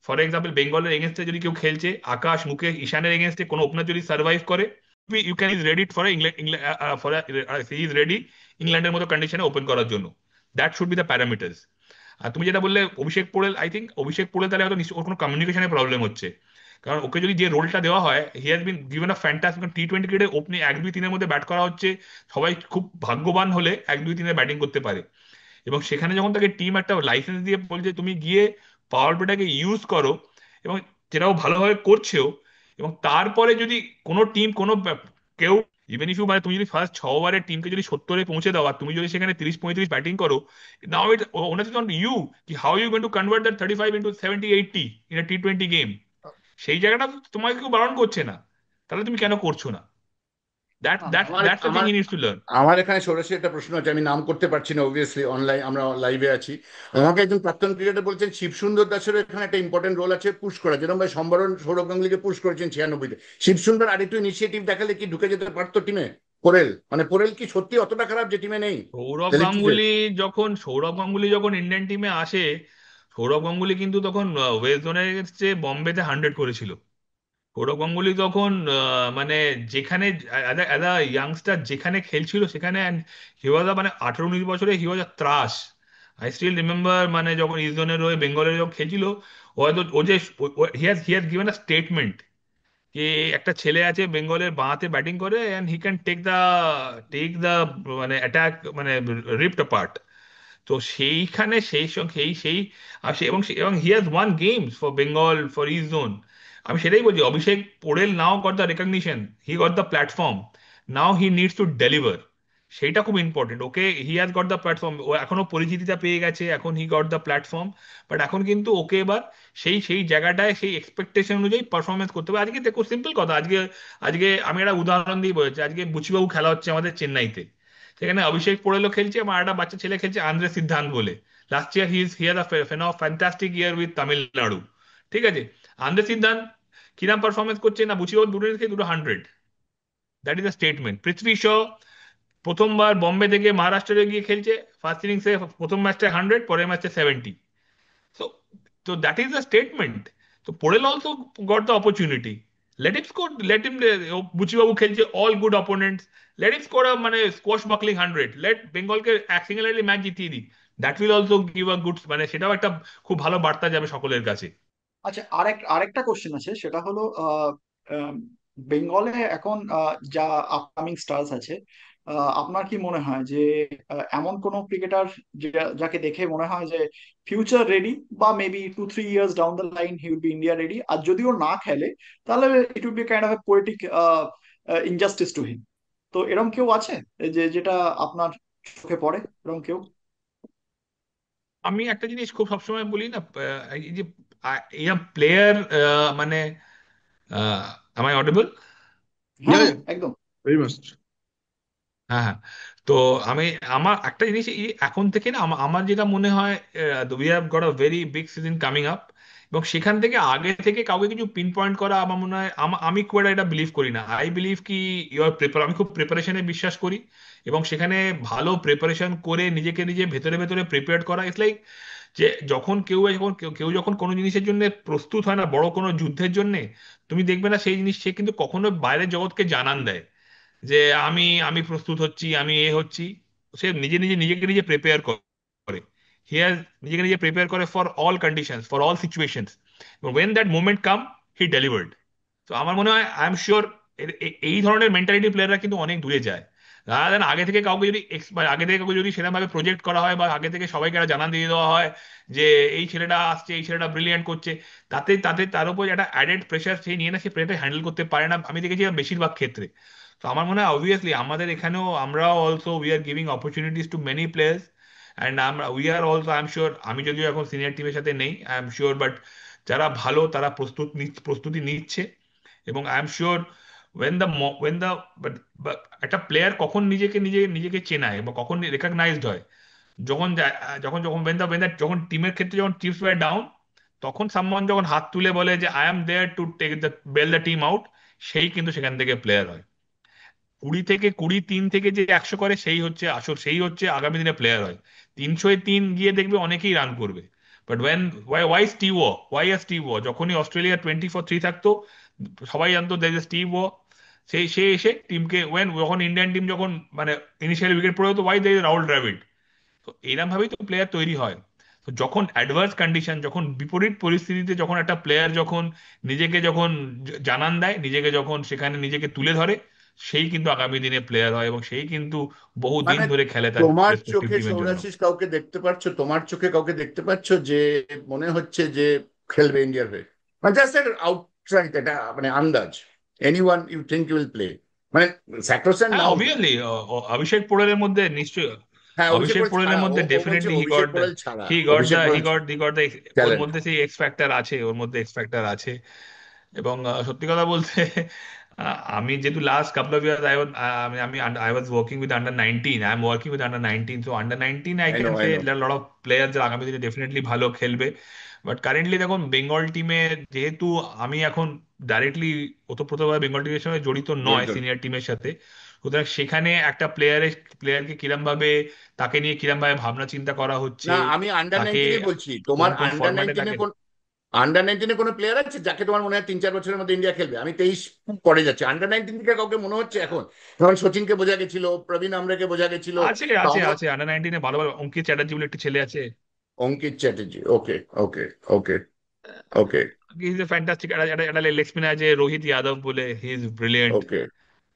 ফর এক্সাম্পল বেঙ্গলের এগেনস্টে যদি কেউ খেলছে, আকাশ, মুকেশ, ঈশানের এগেনস্টে কোনো ওপেনার যদি সার্ভাইভ করে, you can is ready for England, for is ready ইংল্যান্ডের মতো কন্ডিশনে ওপেন করার জন্য। That should be the parameters. আর তুমি যেটা বললে অভিষেক পোড়েল, আই থিঙ্ক অভিষেক পোড়েল তাহলে হয়তো ওর কোনো কমিউনিকেশনের প্রবলেম হচ্ছে। কারণ ওকে যদি যে রোলটা দেওয়া হয়, he has been given a fantastic টি-20 ক্রিকেটে, ওপেনিং 1-2-3-এর মধ্যে ব্যাট করা হচ্ছে, সবাই খুব ভাগ্যবান হলে 1-2-3-এ ব্যাটিং করতে পারে। এবং সেখানে যখন তাকে টিম একটা লাইসেন্স দিয়ে বলছে তুমি গিয়ে পাওয়ার প্লেটাকে ইউজ করো, এবং যেটাও ভালোভাবে করছেও, এবং তারপরে যদি কোনো টিম, কেউ, ইভেন ইফ ইউ, মানে তুমি যদি ফার্স্ট 6 ওভারের টিমকে যদি 70-এ পৌঁছে দাও, আর তুমি যদি সেখানে 30-35 ব্যাটিং করো, now it onus on you, কি how you going to convert that 35 into 70-80 in a টি-20 গেম। সেই জায়গাটা তো তোমাকে কেউ বারণ করছে না, তাহলে তুমি কেন করছো না? দ্যাট দ্যাট আমার দ্যাটস দ্য থিং আমার হি নিডস টু লার্ন। আমার এখানে সরাসরি একটা প্রশ্ন আছে, আমি নাম করতে পারছি না, অবভিয়াসলি অনলাইন আমরা লাইভে আছি। আমাকে একজন প্রাক্তন ক্রিকেটার বলছেন শিবসুন্দর দাসের এখানে একটা ইম্পর্টেন্ট রোল আছে পুশ করা, যেরকম ভাই সম্বরণ সৌরভ গাঙ্গুলিকে পুশ করেছেন 96-তে। শিবসুন্দর আরেকটু ইনিশিয়েটিভ দেখালে কি ঢুকে যেতে পারতো টিমে? পোরেল, মানে পোরেল কি সত্যি অতটা খারাপ যে টিমে নেই? সৌরভ গাঙ্গুলি যখন ইন্ডিয়ান টিমে আসে, সৌরভ গাঙ্গুলি কিন্তু তখন ওয়েস্ট জোনের চেয়ে বোম্বেতে 100 করেছিল। সৌরভ গাঙ্গুলি তখন মানে যেখানে অ্যাজ আ ইয়াংস্টার যেখানে খেলছিল সেখানে, হি ওয়াজ মানে 18-19 বছরে হি ওয়াজ আ ত্রাস। আই স্টিল রিমেম্বার, মানে যখন ইস্ট জোনের হয়ে বেঙ্গলের যখন খেলছিল, ও হয়তো ও যে he has given a statement যে একটা ছেলে আছে বেঙ্গলের বাঁহাতে ব্যাটিং করে, and he can take the মানে অ্যাটাক, মানে রিপ্ট পার্ট। তো সেইখানে সেই সঙ্গে সেই আর এবং he has won games for Bengal, for East Zone. আমি সেটাই বলছি, Abhishek Porel now got the recognition, he got the platform, now he needs to deliver. সেইটা খুব important. Okay, he has got the platform, ও এখনো পরিচিতিটা পেয়ে গেছে, এখন he got the platform. But এখন কিন্তু ওকে এবার সেই সেই জায়গাটায় সেই এক্সপেকটেশন অনুযায়ী পারফরমেন্স করতে হবে। আজকে দেখো, সিম্পল কথা, আজকে আজকে আমি একটা উদাহরণ দিয়ে বলেছি, আজকে বুচিবাবু খেলা হচ্ছে আমাদের চেন্নাইতে, সেখানে অভিষেক পোড়েলও খেলছে, আমার একটা বাচ্চা ছেলে খেলছে আন্দ্রে সিদ্ধান্ত বলে। Last year he has a fantastic year with Tamil Nadu. ঠিক আছে, আন্দ্রে সিদ্ধান্ত কিরাম পারফরমেন্স করছে না, বুচিবাবু দুটো থেকে দুটো 100। That is a statement. Prithvi Shaw প্রথমবার বোম্বে থেকে মহারাষ্ট্রে গিয়ে খেলছে, ফার্স্ট ইনিংসে প্রথম ম্যাচটা 100, পরের ম্যাচটা 70। সো তো দ্যাট ইজ দ্য স্টেটমেন্ট। তো Porel also got the opportunity, let him score, let him, Buchi Babu খেলছে all good opponents, let him score মানে স্কোয়াশ বাকলিং 100, লেট বেঙ্গলকে এক সিঙ্গেল ম্যাচ জিতিয়ে দিই। That will also give a good, মানে সেটাও একটা খুব ভালো বার্তা যাবে সকলের কাছে। আচ্ছা, আরেকটা কোশ্চেন আছে, সেটা হলো বেঙ্গলে এখন যা আপকামিং স্টার্স আছে, আপনার কি মনে হয় যে এমন কোন ক্রিকেটার যাকে দেখে মনে হয় যে ফিউচার রেডি, বা maybe 2-3 years down the line he will be India ready, আর যদিও না খেলে তাহলে it will be kind of a poetic injustice to him? তো এরকম কেউ আছে যেটা আপনার চোখে পড়ে, এরকম কেউ? আমি একটা জিনিস খুব সবসময় বলি না, এই যে এরকম প্লেয়ার, মানে am I audible? হ্যাঁ, ইয়া, হ্যাঁ, একদম। Very much. হ্যাঁ, হ্যাঁ। তো আমি, আমার একটা জিনিস এখন থেকে না, আমার যেটা মনে হয়, we have got a very big season coming up, এবং সেখান থেকে আগে থেকে কাউকে কিছু পিন পয়েন্ট করা আমার মনে হয়, আমি খুব একটা এটা বিলিভ করি না। আই বিলিভ কি ইউর প্রিপার, আমি খুব প্রিপারেশনে বিশ্বাস করি, এবং সেখানে ভালো প্রিপারেশন করে নিজেকে নিজে ভেতরে ভেতরে প্রিপেয়ার করা ইটস লাইক, যে যখন কেউ যখন কোনো জিনিসের জন্য প্রস্তুত হয় না, বড় কোনো যুদ্ধের জন্য, তুমি দেখবে না সেই জিনিস সে কিন্তু কখনো বাইরের জগৎকে জানান দেয় যে আমি আমি প্রস্তুত হচ্ছি, আমি এ হচ্ছি। সে নিজে নিজে নিজেকে নিজে প্রিপেয়ার করে, হিয়ার নিজেকে নিজে প্রিপেয়ার করে for all conditions, for all situations, when that moment come he delivered. তো আমার মনে হয়, আই এম শিওর এই ধরনের মেন্টালিটি প্লেয়াররা কিন্তু অনেক দূরে যায়। রাদার দেন আগে থেকে কাউকে যদি মানে আগে থেকে কাউকে যদি সেরকম ভাবে প্রজেক্ট করা হয়, বা আগে থেকে সবাইকে একটা জানান দিয়ে দেওয়া হয় যে এই ছেলেটা আসছে, এই ছেলেটা ব্রিলিয়ান্ট করছে, তাতে তাতে তার উপর একটা অ্যাডেড প্রেশার সে নিয়ে না, সে প্লেয়ারটা হ্যান্ডেল করতে পারে না, আমি দেখেছি বেশিরভাগ ক্ষেত্রে। তো আমার মনে হয় অবভিয়াসলি আমাদের এখানেও আমরাও also we are giving opportunities to many players, and আমরা we are also, I am sure, আমি যদিও এখন সিনিয়র টিমের সাথে নেই, আই এম শিওর, বাট যারা ভালো তারা প্রস্তুতি নিচ্ছে, এবং I am sure when the when the একটা প্লেয়ার কখন নিজেকে চেনায় বা কখন রেকগনাইজড হয়, যখন যখন যখন যখন টিমের ক্ষেত্রে যখন টিপস ওয়ার ডাউন, তখন সামওয়ান যখন হাত তুলে বলে যে I am there to take the bail the team out, সেই কিন্তু সেখান থেকে প্লেয়ার হয়। 3 থেকে 100 করে সেই হচ্ছে আসল, সেই হচ্ছে আগামী দিনে প্লেয়ার হয়। 303 গিয়ে দেখবে অনেকেই রান করবে, বাট ওয়েন, ওয়াই যখনই অস্ট্রেলিয়া 24-3 থাকতো, সবাই জানতো দের ইজ স্টিভ ও, সে এসে টিমকে, যখন ইন্ডিয়ান টিম যখন মানে ইনিশিয়ালি উইকেট পড়ে হতো, why there is Rahul Dravid. তো এরকম ভাবেই তো প্লেয়ার তৈরি হয়। তো যখন অ্যাডভার্স কন্ডিশন, যখন বিপরীত পরিস্থিতিতে যখন একটা প্লেয়ার যখন নিজেকে যখন জানান দেয়, নিজেকে যখন সেখানে নিজেকে তুলে ধরে, সেই কিন্তু আগামী দিনে প্লেয়ার হয়, এবং সেই কিন্তু বহু দিন মানে ধরে খেলে তার তোমার রেসপেক্টিভ চোখে টিমের জন্য। সৌরাশিস কাউকে দেখতে পাচ্ছ, তোমার চোখে কাউকে দেখতে পাচ্ছ যে মনে হচ্ছে যে খেলবে ইন্ডিয়ার হয়ে? মানে জাস্ট আউটসাইড, এটা মানে আন্দাজ, anyone you think you will play, মানে স্যাক্রোসেন্ট হ্যাঁ, নাও না। অবভিয়াসলি অভিষেক পোড়েলের মধ্যে নিশ্চয়ই, হ্যাঁ, অভিষেক অভিষেক বল ছাড়া, পোড়েলের ও মধ্যে ও বলছে ডেফিনেটলি অভিষেক পোড়েল ছাড়া, he got Abhishek the Porel or talent. মধ্যে সেই এক্স ফ্যাক্টর আছে, ওর মধ্যে এক্স ফ্যাক্টর আছে। এবং সত্যি কথা বলতে, আমি যেহেতু লাস্ট কাপল অফ ইয়ার্স আমি আমি I was working with under 19, I am working with under 19, so under 19 I I know, can I say no. Lot of player যারা আগামী দিনে ডেফিনেটলি ভালো খেলবে। বাট কারেন্টলি দেখুন বেঙ্গল টিমে, যেহেতু আমি এখন ডাইরেক্টলি ওতপ্রোতভাবে বেঙ্গল টিমের সঙ্গে জড়িত নয়, জড়িত। সিনিয়র টিমের সাথে, সুতরাং সেখানে একটা প্লেয়ারকে কিরম ভাবে, তাকে নিয়ে কিরম ভাবে ভাবনা চিন্তা করা হচ্ছে, না, আমি আন্ডার তাকে 19-ই বলছি। কোন তোমার কোন আন্ডার ফরম্যাটে 19-এ তাকে। কোন, আন্ডার 19-এ কোনো প্লেয়ার আছে যাকে তোমার মনে হয় 3-4 বছরের মধ্যে ইন্ডিয়া খেলবে? আমি 23 পরে যাচ্ছে, আন্ডার 19 থেকে কাউকে মনে হচ্ছে এখন? যেমন সচিনকে বোঝা গেছিল, প্রবীণ আমরেকে বোঝা গেছিল, আছে বা আছে আছে আন্ডার 19-এ ভালো ভালো অঙ্কিত চ্যাটার্জি বলে একটা ছেলে আছে। অঙ্কিত চ্যাটার্জি। ওকে, ওকে, ওকে, ওকে, হি ইজ এ ফ্যান্টাস্টিক, একটা লেগ স্পিনার আছে রোহিত যাদব বলে, হি ইজ ব্রিলিয়েন্ট। ওকে,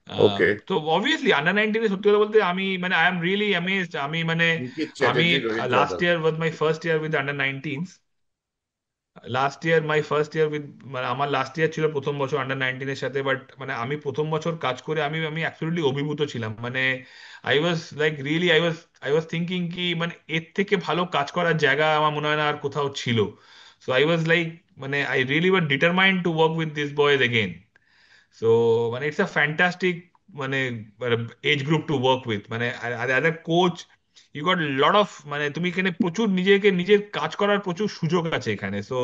ওকে। তো অবভিয়াসলি আন্ডার 19-এ সত্যি কথা বলতে আমি মানে আই এম রিয়েলি অ্যামেজড, আমি মানে অঙ্কিত আমি Chatterjee, Rohit last Yadav. Year was my first year with under 19, last year my first year with, মানে আমার লাস্ট ইয়ার ছিল প্রথম বছর আন্ডার 19-এর সাথে, বাট মানে আমি প্রথম বছর কাজ করে আমি আমি অ্যাবসলিউটলি অভিভূত ছিলাম, মানে I was like really, I was thinking কি মানে এর থেকে ভালো কাজ করার জায়গা আমার মনে হয় না আর কোথাও ছিল। সো আই ওয়াজ লাইক, মানে I really was determined to work with this boys again. So মানে ইটস আ ফ্যান্টাস্টিক, মানে age group to work with, মানে as a coach you got lot of, মানে তুমি এখানে প্রচুর নিজের কাজ করার প্রচুর সুযোগ আছে এখানে। So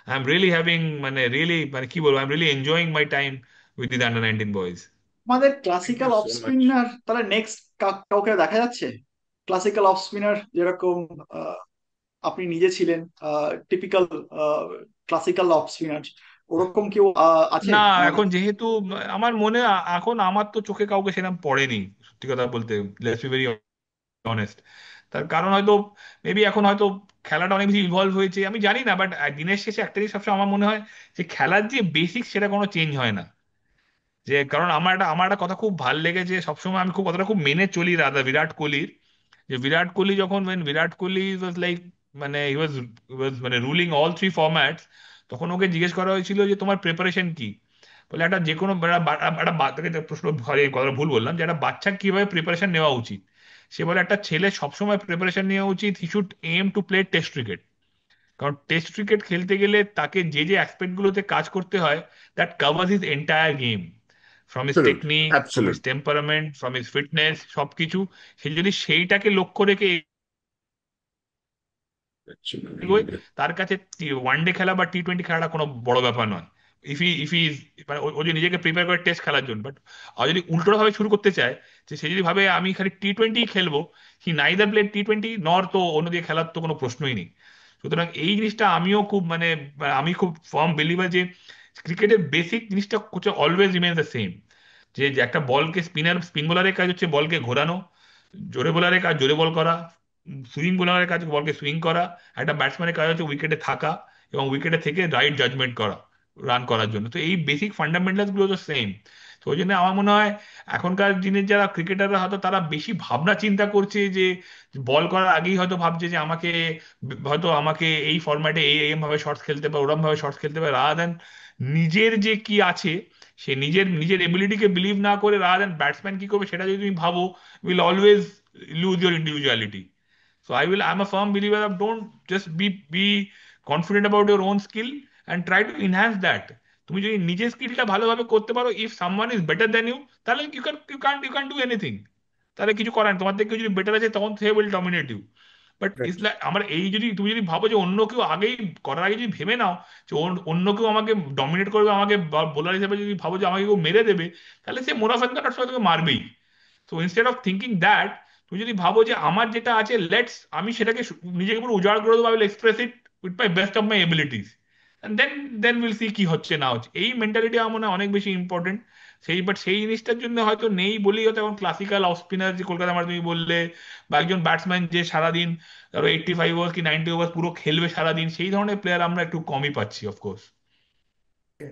I am really having, মানে রিয়েলি, মানে কি বলবো, I am really enjoying my time with this under 19 boys. আমাদের thank classical you of so much. Spinner তাহলে নেক্সট কাউকে দেখা যাচ্ছে? ক্লাসিক্যাল অফ স্পিনার যেরকম আপনি নিজে ছিলেন টিপিক্যাল ক্লাসিক্যাল অফ স্পিনার, ওরকম কেউ আছে না, আমাদের? এখন যেহেতু আমার মনে এখন আমার তো চোখে কাউকে সেরকম পড়েনি, সত্যি কথা বলতে, লেটস বি ভেরি অনেস্ট। তার কারণ হয়তো মেবি এখন হয়তো খেলাটা অনেক বেশি ইনভলভ হয়েছে, আমি জানি না, বাট দিনের শেষে একটা জিনিস সবসময় আমার মনে হয় যে খেলার যে বেসিক সেটা কোনো চেঞ্জ হয় না। যে কারণ আমার একটা কথা খুব ভাল লেগেছে সবসময়, আমি খুব কথাটা খুব মেনে চলি রাধা বিরাট কোহলির, যে বিরাট কোহলি যখন বিরাট কোহলি ওয়াজ লাইক মানে হি ওয়াজ মানে রুলিং অল থ্রি ফরম্যাটস, তখন ওকে জিজ্ঞেস করা হয়েছিল যে তোমার প্রিপারেশন কি। বলে একটা যে কোনো একটা বাচ্চাকে প্রশ্ন, সরি কথাটা ভুল বললাম, যে একটা বাচ্চা কিভাবে প্রিপারেশন নেওয়া উচিত, সে বলে একটা ছেলে সবসময় প্রিপারেশন নেওয়া উচিত, he should aim to play test cricket. কারণ টেস্ট ক্রিকেট খেলতে গেলে তাকে যে যে অ্যাসপেক্ট গুলোতে কাজ করতে হয়, that covers his entire game, from his Absolute, technique, from his absolute. Temperament, from his fitness, সবকিছু। সে যদি সেইটাকে লক্ষ্য রেখে এগোয়, Absolutely. তার কাছে ওয়ানডে খেলা বা টি-20 খেলাটা কোনো বড় ব্যাপার নয়। ইফ ই মানে ও যে নিজেকে প্রিপেয়ার করে টেস্ট খেলার জন্য, বাট আর যদি উল্টোটা ভাবে শুরু করতে চায়, যে সে যদি ভাবে আমি খালি টি-20 খেলবো, হি নাইদার প্লে টি-20 নর তো অন্যদিকে খেলার তো কোনো প্রশ্নই নেই। সুতরাং এই জিনিসটা আমিও খুব আমি খুব ফার্ম বিলিভার যে ক্রিকেটের বেসিক জিনিসটা হচ্ছে অলওয়েজ রিমেন দ্য সেম। যে একটা বলকে স্পিন বোলারের কাজ হচ্ছে বলকে ঘোরানো, জোরে বোলারের কাজ জোরে বল করা, সুইং বোলারের কাজ বলকে সুইং করা, একটা ব্যাটসম্যানের কাজ হচ্ছে উইকেটে থাকা এবং উইকেটে থেকে রাইট জাজমেন্ট করা রান করার জন্য। তো এই বেসিক ফান্ডামেন্টালস গুলো তো সেম। তো ওই জন্য আমার মনে হয় এখনকার দিনের যারা ক্রিকেটাররা হয়তো তারা বেশি ভাবনা চিন্তা করছে, যে বল করার আগেই হয়তো ভাবছে যে আমাকে এই ফরম্যাটে এই ভাবে শর্টস খেলতে হবে, ওরম ভাবে শর্টস খেলতে হবে, রাদার দেন নিজের যে কি আছে, সে নিজের নিজের এবিলিটিকে বিলিভ না করে রাদার দেন ব্যাটসম্যান কি করবে সেটা যদি তুমি ভাবো, will always lose your individuality. So I'm a firm believer of don't just be confident about your own skill and try to enhance that. তুমি যদি নিজের স্কিলটা ভালোভাবে করতে পারো, if someone is better than you, তাহলে ইউ ক্যান ডু এনিথিং। তাহলে কিছু করার নেই। তোমার থেকে কেউ যদি বেটার আছে তখন সে will dominate you. But Right. It's like আমার এই যদি তুমি যদি ভাবো যে অন্য কেউ আগেই করার আগে যদি ভেবে নাও যে অন্য কেউ আমাকে ডমিনেট করবে, আমাকে বোলার হিসেবে যদি ভাবো যে আমাকে কেউ মেরে দেবে, তাহলে সে মোরাফেনকাটার সঙ্গে তোকে মারবেই। তো ইনস্টেড অফ থিঙ্কিং দ্যাট, তুমি যদি ভাবো যে আমার যেটা আছে আমি সেটাকে নিজেকে পুরো উজাড় করে দেবো, I will express it with my best of my abilities, then then will see কি হচ্ছে না হচ্ছে। এই মেন্টালিটি আমার মনে হয় অনেক বেশি ইম্পর্টেন্ট। সেই জিনিসটার জন্য হয়তো নেই বলেই হয়তো এখন ক্লাসিক্যাল অফ স্পিনার যে কলকাতা আমার তুমি বললে, বা একজন ব্যাটসম্যান যে সারাদিন ধরো 85 ওভার কি 90 ওভার পুরো খেলবে সারাদিন, সেই ধরনের প্লেয়ার আমরা একটু কমই পাচ্ছি অফকোর্স।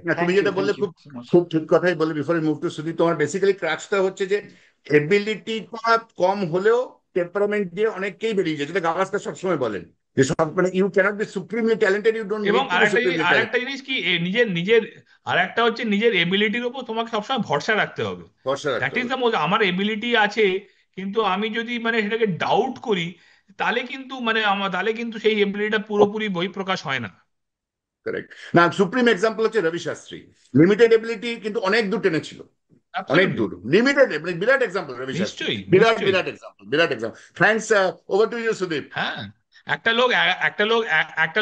না, তুমি যেটা বললে থ্যাংক ইউ খুব সো মাচ। খুব ঠিক কথাই বলে। বিফোর মুভ টু সুদীপ, তোমার বেসিক্যালি ক্রাক্সটা হচ্ছে যে এবিলিটিটা কম হলেও টেম্পারামেন্ট দিয়ে অনেককেই বেরিয়ে যায়, যেটা গাভাস্কার সবসময় বলেন যে সব মানে you can't be supremely talented, you don't এবং নিড টু বি সুপ্রিমলি আরেকটা ট্যালেন্টেড। জিনিস কি, নিজের নিজের আরেকটা হচ্ছে নিজের এবিলিটির উপর তোমাকে সবসময় ভরসা রাখতে হবে। ভরসা রাখতে দ্যাট ইজ হবে। দ্য মোস্ট, আমার এবিলিটি আছে কিন্তু আমি যদি সেটাকে ডাউট করি, তাহলে কিন্তু সেই এবিলিটিটা পুরোপুরি বহিঃপ্রকাশ হয় না। কারেক্ট। না, সুপ্রিম এক্সাম্পল হচ্ছে রবি শাস্ত্রী। লিমিটেড এবিলিটি কিন্তু অনেক দূর টেনেছিল, অনেক অ্যাবসলিউটলি। দূর। লিমিটেড, বিরাট এক্সাম্পল রবি শাস্ত্রী। নিশ্চয়ই, বিরাট নিশ্চয়ই। বিরাট এক্সাম্পল, বিরাট example. Thanks. Over to you Sudip. হ্যাঁ, একটা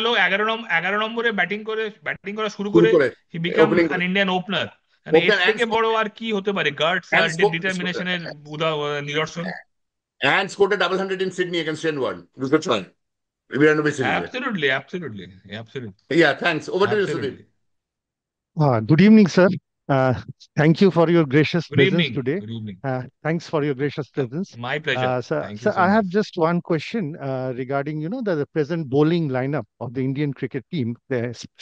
লোক 11 নম্বরে ব্যাটিং করা শুরু শুরু করে করে হি বিকাম ওপেনিং অ্যান করে ইন্ডিয়ান ওপেনার। মানে এর ওপেন থেকে বড় আর কি হতে পারে, গার্ডস আর and ডিটারমিনেশনের নিদর্শন। and scored a double hundred in Sydney against Shenwan. It was good fun. 92 series. Absolutely, absolutely, absolutely, Yeah, thanks. Over to you, Sudeep. Absolutely. Good evening, sir. Thank you for your gracious Good presence evening. today. Good evening. Thanks for your gracious presence. My pleasure. Thank you Sir, so I much. have just one question regarding, the present bowling lineup of the Indian cricket team,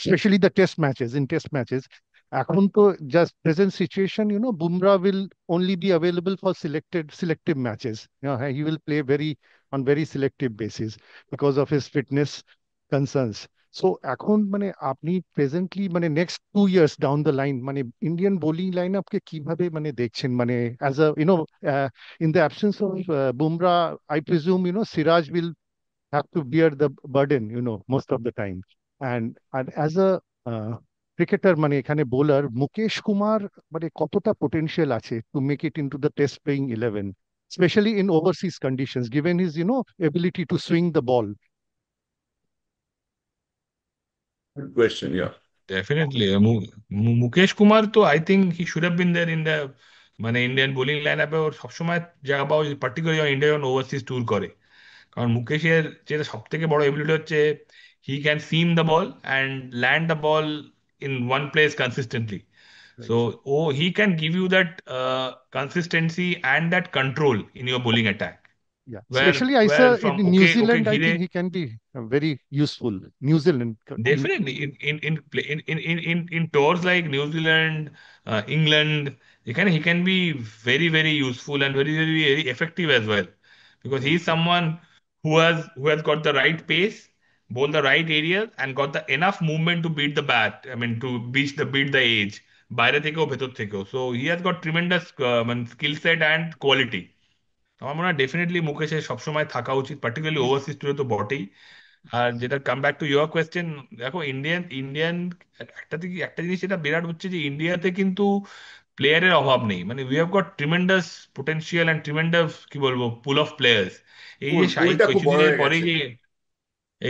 especially the test matches. In test matches, এখন তো just present situation, Bumrah will only be available for selective matches. He will play on very selective basis because of his fitness concerns. সো এখন আপনি presently next 2 years down the line Indian bowling line আপকে কিভাবে দেখছেন as a in the absence of Bumrah, I presume Siraj will have to bear the burden most of the time, and as a cricketer এখানে bowler Mukesh Kumar কতটা potential আছে to make it into the test playing 11, specially in overseas conditions given his ability to swing the ball? Good question. Yeah. Definitely. Mukesh Kumar তো I think he should have been there in the Indian bowling line আপে। ওর সবসময় জায়গা পাওয়া, particularly India যখন overseas tour করে। কারণ মুকেশের যেটা সব থেকে বড় এবিলিটি হচ্ছে he can seam the ball and land the ball in one place consistently. Right. So, oh, he can give you that consistency and that control in your bowling attack. Yeah. Where Especially I saw where in from New okay, Zealand, I think Ghire, he can be very useful. New Zealand in definitely in tours like New Zealand, England, he can be very very useful and very effective as well, because right, he's someone who has got the right pace, bowl the right areas, and got the enough movement to beat the bat. I mean to beat the edge. বাইরে থেকেও ভেতর থেকেও, so he has got tremendous মানে skill set and quality. আমার মনে হয় definitely মুকেশের সবসময় থাকা উচিত, পার্টিকুলারলি ওভারসিজ টুরে তো বটেই। আর যেটা come back to your question, দেখো ইন্ডিয়ান ইন্ডিয়ান একটা জিনিস যেটা বিরাট হচ্ছে যে ইন্ডিয়াতে কিন্তু প্লেয়ারের অভাব নেই, মানে we have got tremendous potential and tremendous কি বলবো পুল অফ প্লেয়ার্স। এই যে পুলটা খুব বড় কিছুদিনের হয়ে পরেই গেছে।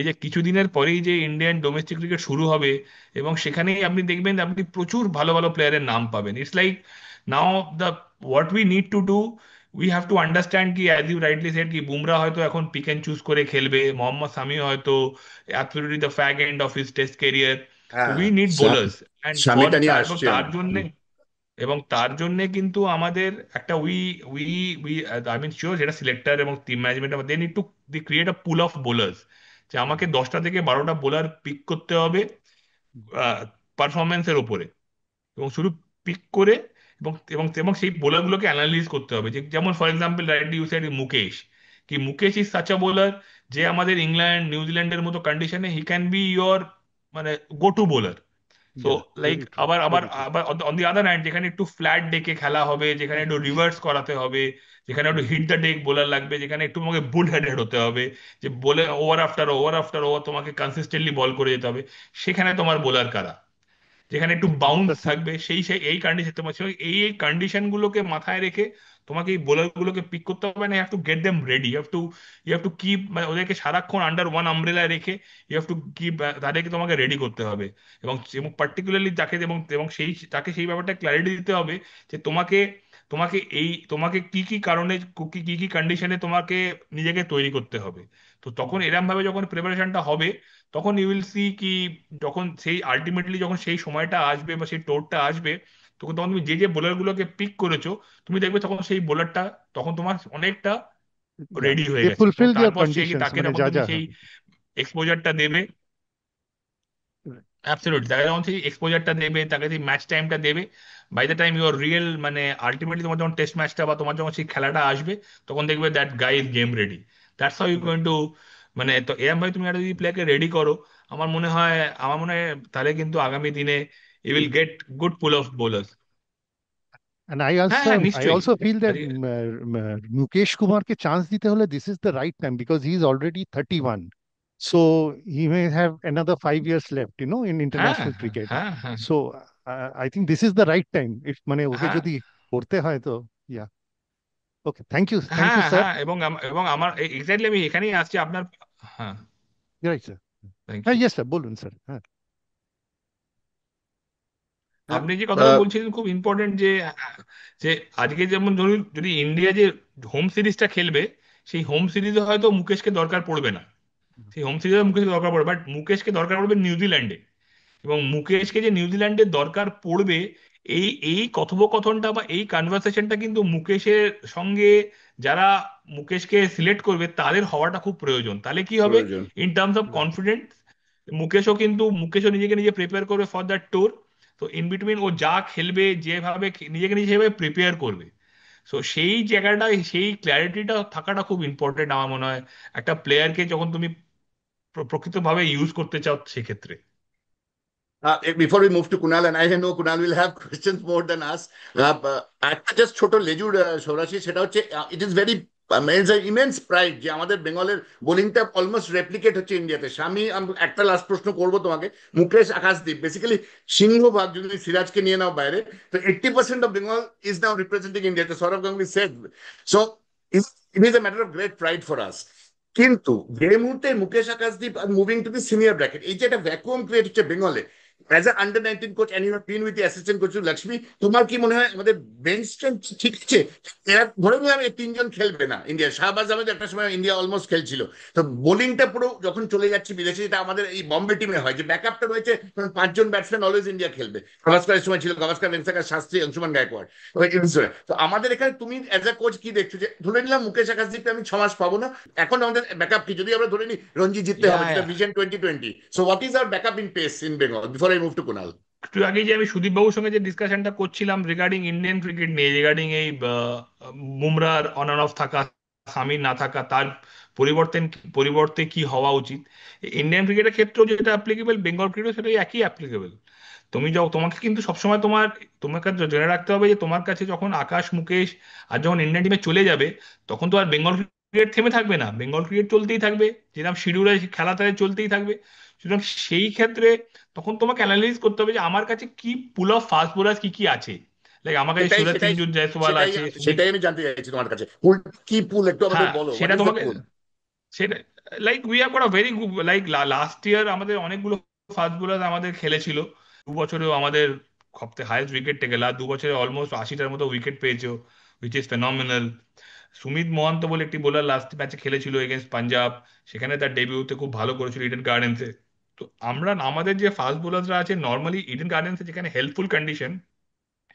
যে কিছুদিনের পরেই যে ইন্ডিয়ান ডোমেস্টিক ক্রিকেট শুরু হবে, এবং সেখানেই আপনি দেখবেন আপনি প্রচুর ভালো ভালো প্লেয়ারের নাম পাবেন। It's like now the what we need to do, we have to understand কি অ্যাজ ইউ রাইটলি সেড কি বুমরা হয়তো এখন পিক অ্যান্ড চুজ করে খেলবে, মোহাম্মদ সামি হয়তো absolutely the fag end of his test career. তো হ্যাঁ, we need bowlers and for স্বামীটা নিয়ে দ্যাট, এবং আসছি তার আমি। জন্য কিন্তু আমাদের একটা we we I mean sure, যেটা সিলেক্টর এবং team management they need to create a pool of bowlers, যে আমাকে 10টা থেকে 12টা বোলার পিক করতে হবে পারফরমেন্সের উপরে, এবং শুধু পিক করে এবং এবং এবং সেই বোলারগুলোকে অ্যানালাইজ করতে হবে, যে যেমন for example right you said Mukesh, কি Mukesh is such a bowler যে আমাদের ইংল্যান্ড নিউজিল্যান্ডের মতো কন্ডিশনে হি ক্যান বি ইয়োর মানে go to bowler. So yeah, like very true, আবার আবার very true. আবার অন দি আদার হ্যান্ড, যেখানে একটু ফ্ল্যাট ডেকে খেলা হবে, যেখানে একটু রিভার্স করাতে হবে, যেখানে একটু হিট দ্য ডেক বোলার লাগবে, যেখানে একটু তোমাকে বুল হেডেড হতে হবে, যে বলে ওভার আফটার ওভার তোমাকে কনসিস্টেন্টলি বল করে যেতে হবে, সেখানে তোমার বোলার কারা, যেখানে একটু বাউন্স থাকবে, সেই সেই এই কন্ডিশন তোমার এই কন্ডিশন গুলোকে মাথায় রেখে তোমাকে এই বোলার গুলোকে পিক করতে হবে, না have to get them ready, you have to keep, মানে ওদেরকে সারাক্ষণ আন্ডার ওয়ান আমব্রেলা রেখে ইউ হ্যাভ টু কিপ, তাদেরকে তোমাকে রেডি করতে হবে। এবং এবং পার্টিকুলারলি তাকে এবং এবং সেই তাকে সেই ব্যাপারটা ক্ল্যারিটি দিতে হবে যে তোমাকে তোমাকে কি কি কারণে কি কি কন্ডিশনে তোমাকে নিজেকে তৈরি করতে হবে। তো তখন এরম ভাবে যখন প্রিপারেশনটা হবে, তখন ইউ উইল সি কি যখন সেই আলটিমেটলি যখন সেই সময়টা আসবে বা সেই টোরটা আসবে, তখন তখন তুমি যে যে বোলার গুলোকে পিক করেছো, তুমি দেখবে তখন সেই বোলারটা তখন তোমার অনেকটা Yeah, রেডি হয়ে they গেছে, এবং fulfilled your তারপর conditions তাকে মানে যখন যা তুমি যা সেই হবে। এক্সপোজারটা দেবে, অ্যাবসলিউটলি তাকে যখন সেই এক্সপোজারটা দেবে, তাকে সেই ম্যাচ টাইমটা দেবে, by the time your real মানে আলটিমেটলি তোমার যখন টেস্ট ম্যাচটা বা তোমার যখন সেই খেলাটা আসবে, তখন দেখবে that guy is game ready. That's how you going to, মানে তো এরম ভাবে তুমি একটা যদি প্লেয়ারকে রেডি করো, আমার মনে হয় আমার মনে হয় তাহলে কিন্তু আগামী দিনে you will get good pool of bowlers. And হ্যাঁ হ্যাঁ I নিশ্চয়ই। also feel that আরে Mukesh Kumar ke chance dite hole this is the right time because he is already 31. So he may have another 5 years left, in হ্যাঁ international cricket. হ্যাঁ হ্যাঁ So I think this is the right time. If মানে ওকে হ্যাঁ যদি করতে হয় তো yeah. Okay, thank you, হ্যাঁ sir. হ্যাঁ এবং আমার এক্স্যাক্টলি আমি এখানেই আসছি আপনার। হ্যাঁ, Right, sir. থ্যাংক হ্যাঁ, ইউ। yes, sir. বলুন, স্যার। হ্যাঁ, হ্যাঁ, আপনি যে কথাটা আহ, বলছিলেন খুব ইম্পর্টেন্ট, যে যে আজকে যেমন ধরুন যদি ইন্ডিয়া যে হোম সিরিজটা খেলবে, সেই হোম সিরিজে হয়তো মুকেশকে দরকার পড়বে না, সেই হোম সিরিজে মুকেশকে দরকার পড়বে, বাট মুকেশকে দরকার পড়বে নিউজিল্যান্ডে। এবং মুকেশকে যে নিউজিল্যান্ডের দরকার পড়বে, এই এই কথোপকথনটা বা এই কনভারসেশনটা কিন্তু মুকেশের সঙ্গে যারা মুকেশকে সিলেক্ট করবে তাদের হওয়াটা খুব প্রয়োজন। তাহলে কি হবে প্রয়োজন। ইন টার্মস অফ কনফিডেন্স, মুকেশও নিজেকে নিজে প্রিপেয়ার করবে ফর দ্যাট ট্যুর। তো ইন বিটুইন ও যা খেলবে, যেভাবে নিজেকে নিজে সেভাবে প্রিপেয়ার করবে। সো সেই জায়গাটা সেই ক্ল্যারিটিটা থাকাটা খুব ইম্পর্টেন্ট আমার মনে হয় একটা প্লেয়ারকে যখন তুমি প্রকৃতভাবে ইউজ করতে চাও সেক্ষেত্রে। Before we move to Kunal, and I know Kunal will have questions more than us. একটা জাস্ট ছোট লেজুর সৌরাশি, সেটা হচ্ছে it is very immense pride যে আমাদের বেঙ্গলের বোলিংটা অলমোস্ট রেপ্লিকেট হচ্ছে ইন্ডিয়াতে। আমি একটা লাস্ট প্রশ্ন করবো তোমাকে। মুকেশ আকাশদীপ বেসিক্যালি সিংহভাগ, যদি সিরাজকে নিয়ে নাও বাইরে, তো 80% of Bengal is now representing India. তো Sourav Ganguly said so it is a matter of great pride for us. কিন্তু যে মুহূর্তে Mukesh Akashdeep are moving to the senior bracket, এই যে একটা ভ্যাকুয়াম ক্রিয়েট হচ্ছে বেঙ্গলে, as a under 19 coach and you have been with the assistant coach Laxmi, তোমার কি মনে হয় আমাদের বেঞ্চ স্ট্রেংথ ঠিক আছে? এরা ধরে নিলাম এই তিনজন খেলবে না ইন্ডিয়া, শাহবাজ আহমেদ একটা সময় ইন্ডিয়া অলমোস্ট খেলছিল, তো বোলিংটা পুরো যখন চলে যাচ্ছে বিদেশে, যেটা আমাদের এই বম্বে টিমে হয় যে ব্যাকআপটা রয়েছে, কারণ পাঁচজন ব্যাটসম্যান অলওয়েজ ইন্ডিয়া খেলবে। গাভাস্কারের সময় ছিল গাভাস্কার, ভেঙ্কটেশ শাস্ত্রী, অংশুমান গায়কোয়াড়। তো আমাদের এখানে তুমি অ্যাজ আ কোচ কি দেখছো, যে ধরে নিলাম মুকেশ আকাশদীপকে আমি 6 মাস পাবো না, এখন আমাদের ব্যাকআপ কি, যদি আমরা ধরে নিই রঞ্জি জিততে হবে, ইয়া যেটা vision 2020, so what is our backup in pace in Bengal before I move to Kunal? একটু আগে যে আমি সুদীপ বাবুর সঙ্গে যে ডিসকাশনটা করছিলাম রিগার্ডিং ইন্ডিয়ান ক্রিকেট নিয়ে, রিগার্ডিং এই বুমরার অন অ্যান্ড অফ থাকা, সামির না থাকা, তার পরিবর্তন পরিবর্তে কি হওয়া উচিত, ইন্ডিয়ান ক্রিকেটের ক্ষেত্রেও যেটা অ্যাপ্লিকেবল বেঙ্গল ক্রিকেট সেটা একই অ্যাপ্লিকেবল। তুমি যাও, তোমাকে কিন্তু সবসময় তোমাকে জেনে রাখতে হবে যে তোমার কাছে যখন আকাশ, মুকেশ আর যখন ইন্ডিয়ান টিমে চলে যাবে, তখন তো আর বেঙ্গল ক্রিকেট থেমে থাকবে না, বেঙ্গল ক্রিকেট চলতেই থাকবে, যেরকম শিডিউলে খেলা তাদের চলতেই থাকবে। সুতরাং সেই ক্ষেত্রে তখন তোমাকে অ্যানালাইজ করতে হবে যে আমার কাছে কি পুল অফ ফাস্ট বোলার কি কি আছে। লাইক আমার কাছে সেটাই সুরজ সেটাই সিং জয়সওয়াল সেটাই আছে, সুমিত। সেটাই আমি জানতে চাইছি তোমার কাছে, পুল কি, পুল একটু আমাদের হ্যাঁ, বলো, হোয়াট সেটা ইজ দ্য তোমাকে, পুল? সেটা like we have got a very good, like last year আমাদের অনেকগুলো ফাস্ট বোলার আমাদের খেলেছিল। 2 বছরেও আমাদের সবথেকে হাইয়েস্ট উইকেট টেকেল, আর 2 বছরে অলমোস্ট 80টার মতো উইকেট পেয়েছো, উইচ ইজ ফেনমিনাল। সুমিত মোহান্ত বলে একটি বোলার লাস্ট ম্যাচে খেলেছিল এগেনস্ট পাঞ্জাব, সেখানে তার ডেবিউতে খুব ভালো করেছিল ইডেন গার্ডেন্সে। তো আমাদের যে ফাস্ট বোলাররা আছে নর্মালি ইডেন গার্ডেন্সে, যেখানে হেল্পফুল কন্ডিশন,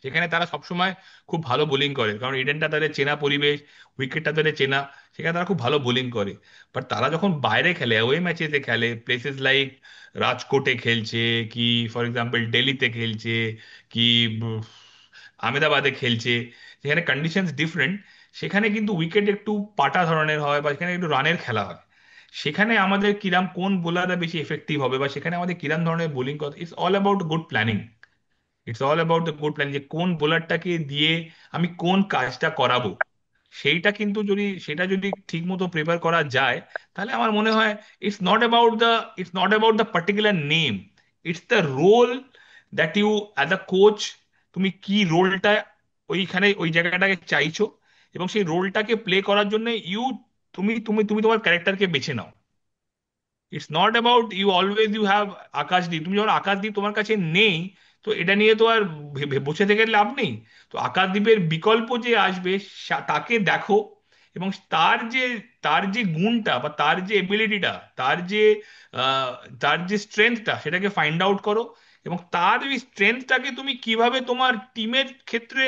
সেখানে তারা সবসময় খুব ভালো বোলিং করে, কারণ ইডেনটা তাদের চেনা পরিবেশ, উইকেটটা তাদের চেনা, সেখানে তারা খুব ভালো বোলিং করে। বাট তারা যখন বাইরে খেলে, ওয়ে ম্যাচেসে খেলে, প্লেসেস লাইক রাজকোটে খেলছে, কি ফর এক্সাম্পল দিল্লিতে খেলছে, কি উম, আহমেদাবাদে খেলছে, যেখানে কন্ডিশনস ডিফারেন্ট, সেখানে কিন্তু উইকেট একটু পাটা ধরনের হয়, বা সেখানে একটু রানের খেলা হয়। সেখানে আমাদের কিরাম কোন বোলাররা বেশি এফেক্টিভ হবে, বা সেখানে আমাদের কিরাম ধরনের বোলিং কথা, it's all about good planning. It's all about the good plan, যে কোন বোলারটাকে দিয়ে আমি কোন কাজটা করাবো। সেটা যদি ঠিক মতো প্রিপেয়ার করা যায়, তাহলে আমার মনে হয় it's not about the particular name, it's the role that you as a coach, তুমি কি রোলটা ওইখানে ওই জায়গাটাকে চাইছো, এবং সেই রোলটাকে প্লে করার জন্য তুমি তুমি তুমি তোমার ক্যারেক্টারকে বেছে নাও। It's not about you have Akashdeep, তুমি যখন আকাশদ্বীপ তোমার কাছে নেই, তো এটা নিয়ে তো আর বসে থেকে লাভ নেই। তো আকাশদ্বীপের বিকল্প যে আসবে, তাকে দেখো, এবং তার যে গুণটা, বা তার যে এবিলিটিটা, আহ, তার যে স্ট্রেংথটা, সেটাকে ফাইন্ড আউট করো, এবং তার ওই স্ট্রেংথটাকে তুমি কিভাবে তোমার টিমের ক্ষেত্রে,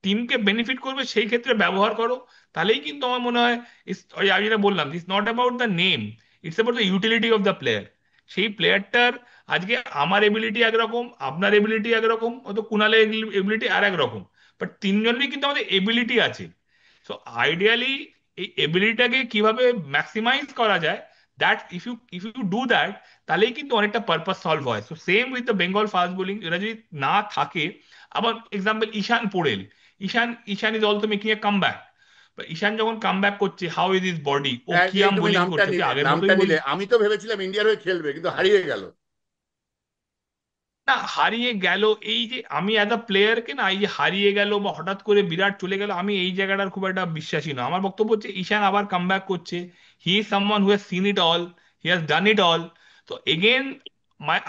টিমকে বেনিফিট করবে সেই ক্ষেত্রে ব্যবহার করো। তাহলেই কিন্তু আমার মনে হয়, ওই আমি যেটা বললাম, it's not about the name, it's about the utility of the player. সেই প্লেয়ারটার আজকে আমার এবিলিটি একরকম, আপনার এবিলিটি একরকম, হয়তো কুণালের এবিলিটি আর একরকম, বাট তিনজনেরই কিন্তু আমাদের এবিলিটি আছে। সো আইডিয়ালি এই এবিলিটিটাকে কিভাবে ম্যাক্সিমাইজ করা যায়, that if you do that, তাহলেই কিন্তু অনেকটা পারপাস সলভ হয়। So same with the Bengal fast bowling, এটা যদি না থাকে, আবার example Ishan Porel, Ishan is also making a come back. Ishan যখন কাম ব্যাক করছে, হাউ ইজ ইজ বডি, ও এই কিয়াম তুমি বোলিং নামটা করছে, ওকে নিলে, আগের নামটা মতোই নিলে, বোলিং। আমি তো ভেবেছিলাম ইন্ডিয়ার হয়ে খেলবে, কিন্তু হারিয়ে গেল। না, হারিয়ে গেল, এই যে আমি অ্যাজ আ প্লেয়ারকে না, এই যে হারিয়ে গেল বা হঠাৎ করে বিরাট চলে গেল, আমি এই জায়গাটার খুব একটা বিশ্বাসী না। আমার বক্তব্য হচ্ছে ঈশান আবার কাম ব্যাক করছে, he is someone who has seen it all, he has done it all. তো এগেন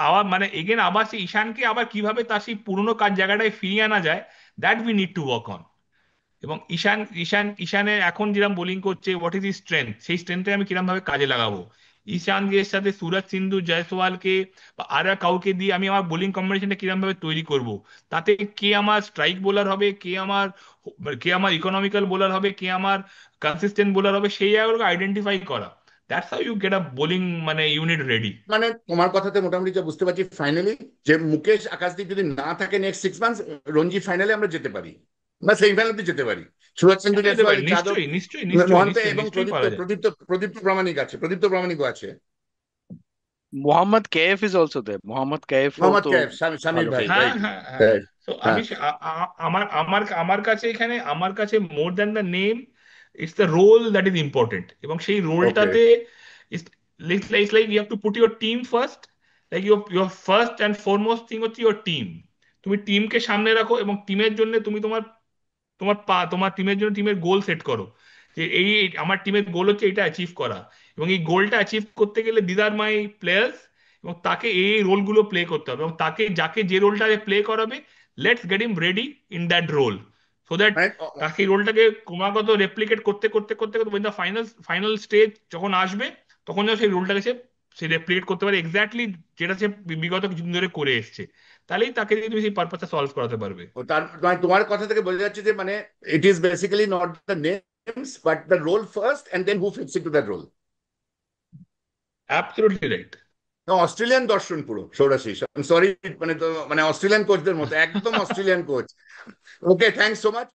আবার এগেন আবার সেই ঈশানকে আবার কিভাবে তার সেই পুরোনো কাজ জায়গাটায় ফিরিয়ে আনা যায়, that we need to work on. এবং ঈশানের এখন যেরকম বোলিং করছে, হোয়াট ইজ স্ট্রেংথ, সেই স্ট্রেংথে আমি কিরকম ভাবে কাজে লাগাবো। ঈশানের সাথে সুরজ সিন্ধু, জয়সওয়ালকে বা আর কাউকে দিয়ে আমি আমার বোলিং কম্বিনেশনটা কিরকম ভাবে তৈরি করব, তাতে কে আমার স্ট্রাইক বোলার হবে, কে আমার ইকোনমিক্যাল বোলার হবে, কে আমার কনসিস্টেন্ট বোলার হবে, সেই জায়গাগুলোকে আইডেন্টিফাই করা। That's how you get a bowling unit ready. মানে তোমার কথাতে মোটামুটি যা বুঝতে পারছি ফাইনালি, যে মুকেশ আকাশদীপ যদি না থাকে নেক্সট 6 মান্থস, রঞ্জি ফাইনালে আমরা যেতে পারি, বা সেমিফাইনালে যেতে পারি। সুরজ সিন্ধু, যেতে জয়সওয়াল, পারে, যাদব, নিশ্চয়ই নিশ্চয়ই নিশ্চয়ই মহান্তে নিশ্চয়ই এবং নিশ্চয়ই প্রদীপ্ত, পারা যায়। প্রদীপ্ত প্রামাণিক আছে, প্রদীপ্ত প্রামাণিকও আছে। Mohammed Kaif is also there, Mohammed কেএফও মোহাম্মদ তো কাইফ, শামির ভালো ভাই, খেলে। হ্যাঁ, রাইট। হ্যাঁ, হ্যাঁ। রাইট। তো হ্যাঁ। আমার কাছে এখানে, আমার কাছে more than the name, it's the role that is important, এবং সেই ওকে। রোলটাতে it's like you have to put your team first. Like your first and foremost thing হচ্ছে ইউর টিম। তুমি টিমকে সামনে রাখো, এবং টিমের জন্য তুমি তোমার টিমের জন্য টিমের গোল সেট করো, যে আমার টিমের গোল হচ্ছে এটা অ্যাচিভ করা, এবং এই গোলটা অ্যাচিভ করতে গেলে দিস আর মাই প্লেয়ার্স, এবং তাকে এই রোলগুলো প্লে করতে হবে, এবং তাকে যাকে যে রোলটা প্লে করাবে, let's get him ready in that role, so that মানে তাকে এই রোলটাকে ক্রমাগত রেপ্লিকেট করতে করতে করতে করতে দ্য ফাইনাল ফাইনাল স্টেজ যখন আসবে, তখন যেন সেই রোলটাকে সে রেপ্লিকেট করতে পারে এক্স্যাক্টলি যেটা সে বিগত কিছুদিন ধরে করে এসছে। তাহলেই তাকে দিয়ে তুমি সেই পারপাসটা সলভ করাতে পারবে। তার মানে তোমার কথা থেকে বোঝা যাচ্ছে যে মানে it is basically not the names but the role first and then who fits into that role. Absolutely right. Australian দর্শন পুরো সৌরাশিস, সরি, মানে তো মানে অস্ট্রেলিয়ান কোচদের মতো, একদম অস্ট্রেলিয়ান কোচ। ওকে, থ্যাংকস সো মাচ।